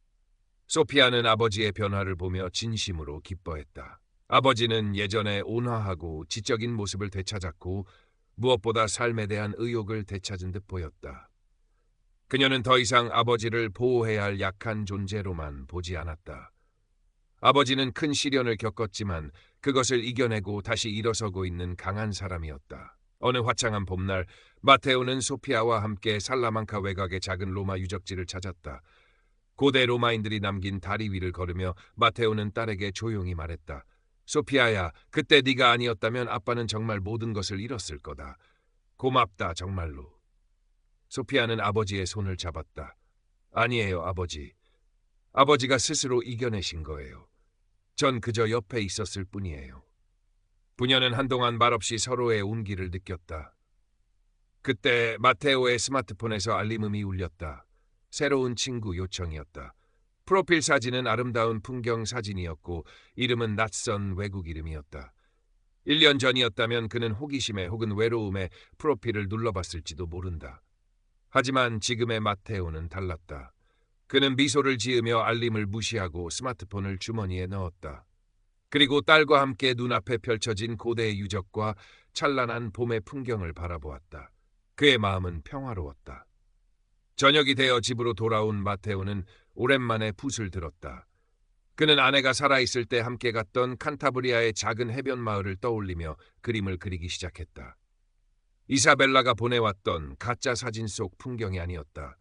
소피아는 아버지의 변화를 보며 진심으로 기뻐했다. 아버지는 예전에 온화하고 지적인 모습을 되찾았고 무엇보다 삶에 대한 의욕을 되찾은 듯 보였다. 그녀는 더 이상 아버지를 보호해야 할 약한 존재로만 보지 않았다. 아버지는 큰 시련을 겪었지만 그것을 이겨내고 다시 일어서고 있는 강한 사람이었다. 어느 화창한 봄날 마테오는 소피아와 함께 살라망카 외곽의 작은 로마 유적지를 찾았다. 고대 로마인들이 남긴 다리 위를 걸으며 마테오는 딸에게 조용히 말했다. 소피아야, 그때 네가 아니었다면 아빠는 정말 모든 것을 잃었을 거다. 고맙다, 정말로. 소피아는 아버지의 손을 잡았다. 아니에요, 아버지. 아버지가 스스로 이겨내신 거예요. 전 그저 옆에 있었을 뿐이에요. 부녀는 한동안 말없이 서로의 온기를 느꼈다. 그때 마테오의 스마트폰에서 알림음이 울렸다. 새로운 친구 요청이었다. 프로필 사진은 아름다운 풍경 사진이었고 이름은 낯선 외국 이름이었다. 1년 전이었다면 그는 호기심에 혹은 외로움에 프로필을 눌러봤을지도 모른다. 하지만 지금의 마테오는 달랐다. 그는 미소를 지으며 알림을 무시하고 스마트폰을 주머니에 넣었다. 그리고 딸과 함께 눈앞에 펼쳐진 고대의 유적과 찬란한 봄의 풍경을 바라보았다. 그의 마음은 평화로웠다. 저녁이 되어 집으로 돌아온 마테오는 오랜만에 붓을 들었다. 그는 아내가 살아있을 때 함께 갔던 칸타브리아의 작은 해변 마을을 떠올리며 그림을 그리기 시작했다. 이사벨라가 보내왔던 가짜 사진 속 풍경이 아니었다.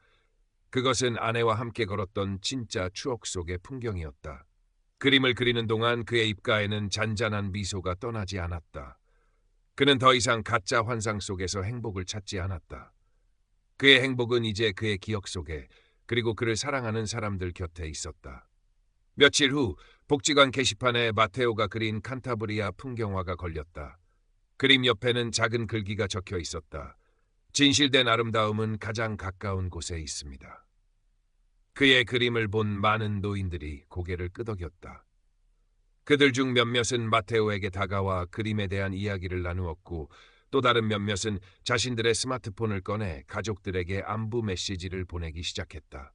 그것은 아내와 함께 걸었던 진짜 추억 속의 풍경이었다. 그림을 그리는 동안 그의 입가에는 잔잔한 미소가 떠나지 않았다. 그는 더 이상 가짜 환상 속에서 행복을 찾지 않았다. 그의 행복은 이제 그의 기억 속에 그리고 그를 사랑하는 사람들 곁에 있었다. 며칠 후 복지관 게시판에 마테오가 그린 칸타브리아 풍경화가 걸렸다. 그림 옆에는 작은 글귀가 적혀 있었다. 진실된 아름다움은 가장 가까운 곳에 있습니다. 그의 그림을 본 많은 노인들이 고개를 끄덕였다. 그들 중 몇몇은 마테오에게 다가와 그림에 대한 이야기를 나누었고 또 다른 몇몇은 자신들의 스마트폰을 꺼내 가족들에게 안부 메시지를 보내기 시작했다.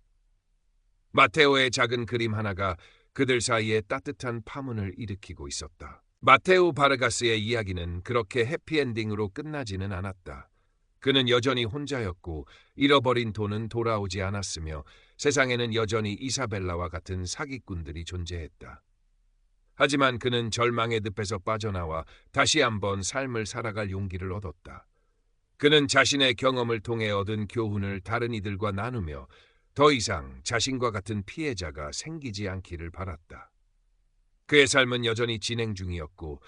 마테오의 작은 그림 하나가 그들 사이에 따뜻한 파문을 일으키고 있었다. 마테오 바르가스의 이야기는 그렇게 해피엔딩으로 끝나지는 않았다. 그는 여전히 혼자였고 잃어버린 돈은 돌아오지 않았으며 세상에는 여전히 이사벨라와 같은 사기꾼들이 존재했다. 하지만 그는 절망의 늪에서 빠져나와 다시 한번 삶을 살아갈 용기를 얻었다. 그는 자신의 경험을 통해 얻은 교훈을 다른 이들과 나누며 더 이상 자신과 같은 피해자가 생기지 않기를 바랐다. 그의 삶은 여전히 진행 중이었고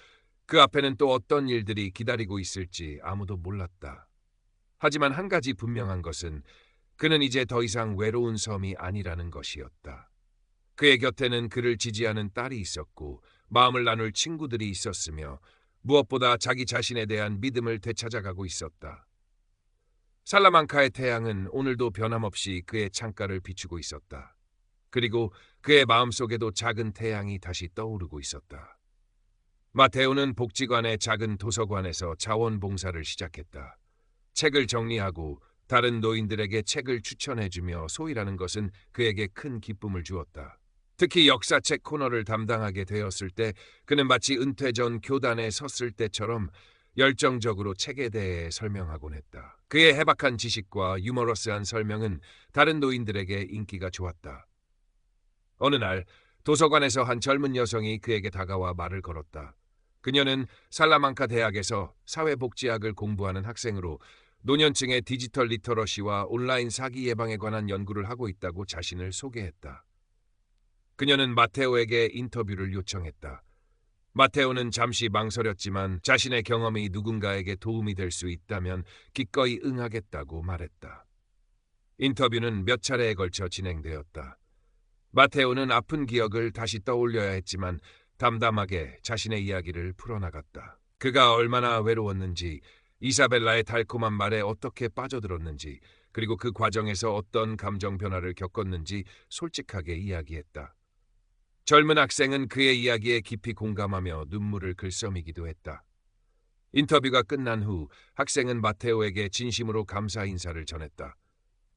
그 앞에는 또 어떤 일들이 기다리고 있을지 아무도 몰랐다. 하지만 한 가지 분명한 것은 그는 이제 더 이상 외로운 섬이 아니라는 것이었다. 그의 곁에는 그를 지지하는 딸이 있었고 마음을 나눌 친구들이 있었으며 무엇보다 자기 자신에 대한 믿음을 되찾아가고 있었다. 살라망카의 태양은 오늘도 변함없이 그의 창가를 비추고 있었다. 그리고 그의 마음속에도 작은 태양이 다시 떠오르고 있었다. 마테오는 복지관의 작은 도서관에서 자원봉사를 시작했다. 책을 정리하고 다른 노인들에게 책을 추천해주며 소일하는 것은 그에게 큰 기쁨을 주었다. 특히 역사책 코너를 담당하게 되었을 때 그는 마치 은퇴 전 교단에 섰을 때처럼 열정적으로 책에 대해 설명하곤 했다. 그의 해박한 지식과 유머러스한 설명은 다른 노인들에게 인기가 좋았다. 어느 날 도서관에서 한 젊은 여성이 그에게 다가와 말을 걸었다. 그녀는 살라망카 대학에서 사회복지학을 공부하는 학생으로 노년층의 디지털 리터러시와 온라인 사기 예방에 관한 연구를 하고 있다고 자신을 소개했다. 그녀는 마테오에게 인터뷰를 요청했다. 마테오는 잠시 망설였지만 자신의 경험이 누군가에게 도움이 될 수 있다면 기꺼이 응하겠다고 말했다. 인터뷰는 몇 차례에 걸쳐 진행되었다. 마테오는 아픈 기억을 다시 떠올려야 했지만 담담하게 자신의 이야기를 풀어나갔다. 그가 얼마나 외로웠는지, 이사벨라의 달콤한 말에 어떻게 빠져들었는지, 그리고 그 과정에서 어떤 감정 변화를 겪었는지 솔직하게 이야기했다. 젊은 학생은 그의 이야기에 깊이 공감하며 눈물을 글썽이기도 했다. 인터뷰가 끝난 후 학생은 마테오에게 진심으로 감사 인사를 전했다.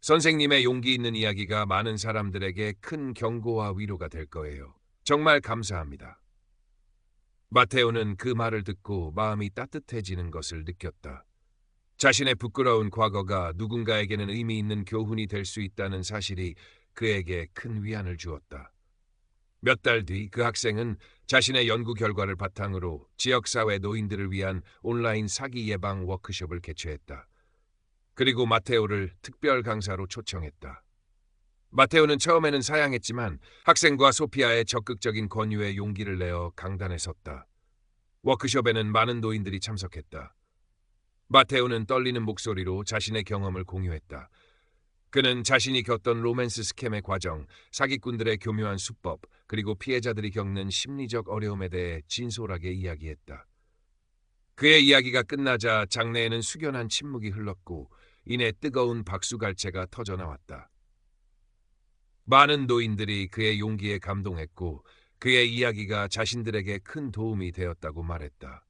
선생님의 용기 있는 이야기가 많은 사람들에게 큰 경고와 위로가 될 거예요. 정말 감사합니다. 마테오는 그 말을 듣고 마음이 따뜻해지는 것을 느꼈다. 자신의 부끄러운 과거가 누군가에게는 의미 있는 교훈이 될 수 있다는 사실이 그에게 큰 위안을 주었다. 몇 달 뒤 그 학생은 자신의 연구 결과를 바탕으로 지역사회 노인들을 위한 온라인 사기 예방 워크숍을 개최했다. 그리고 마테오를 특별 강사로 초청했다. 마테오는 처음에는 사양했지만 학생과 소피아의 적극적인 권유에 용기를 내어 강단에 섰다. 워크숍에는 많은 노인들이 참석했다. 마테오는 떨리는 목소리로 자신의 경험을 공유했다. 그는 자신이 겪던 로맨스 스캠의 과정, 사기꾼들의 교묘한 수법, 그리고 피해자들이 겪는 심리적 어려움에 대해 진솔하게 이야기했다. 그의 이야기가 끝나자 장내에는 숙연한 침묵이 흘렀고 이내 뜨거운 박수갈채가 터져나왔다. 많은 노인들이 그의 용기에 감동했고 그의 이야기가 자신들에게 큰 도움이 되었다고 말했다.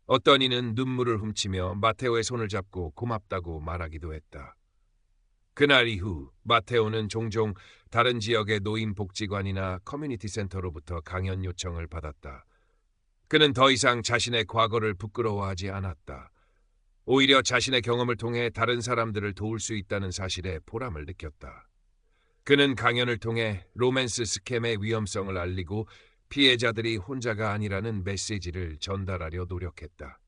어떤 이는 눈물을 훔치며 마테오의 손을 잡고 고맙다고 말하기도 했다. 그날 이후 마테오는 종종 다른 지역의 노인복지관이나 커뮤니티 센터로부터 강연 요청을 받았다. 그는 더 이상 자신의 과거를 부끄러워하지 않았다. 오히려 자신의 경험을 통해 다른 사람들을 도울 수 있다는 사실에 보람을 느꼈다. 그는 강연을 통해 로맨스 스캠의 위험성을 알리고 피해자들이 혼자가 아니라는 메시지를 전달하려 노력했다.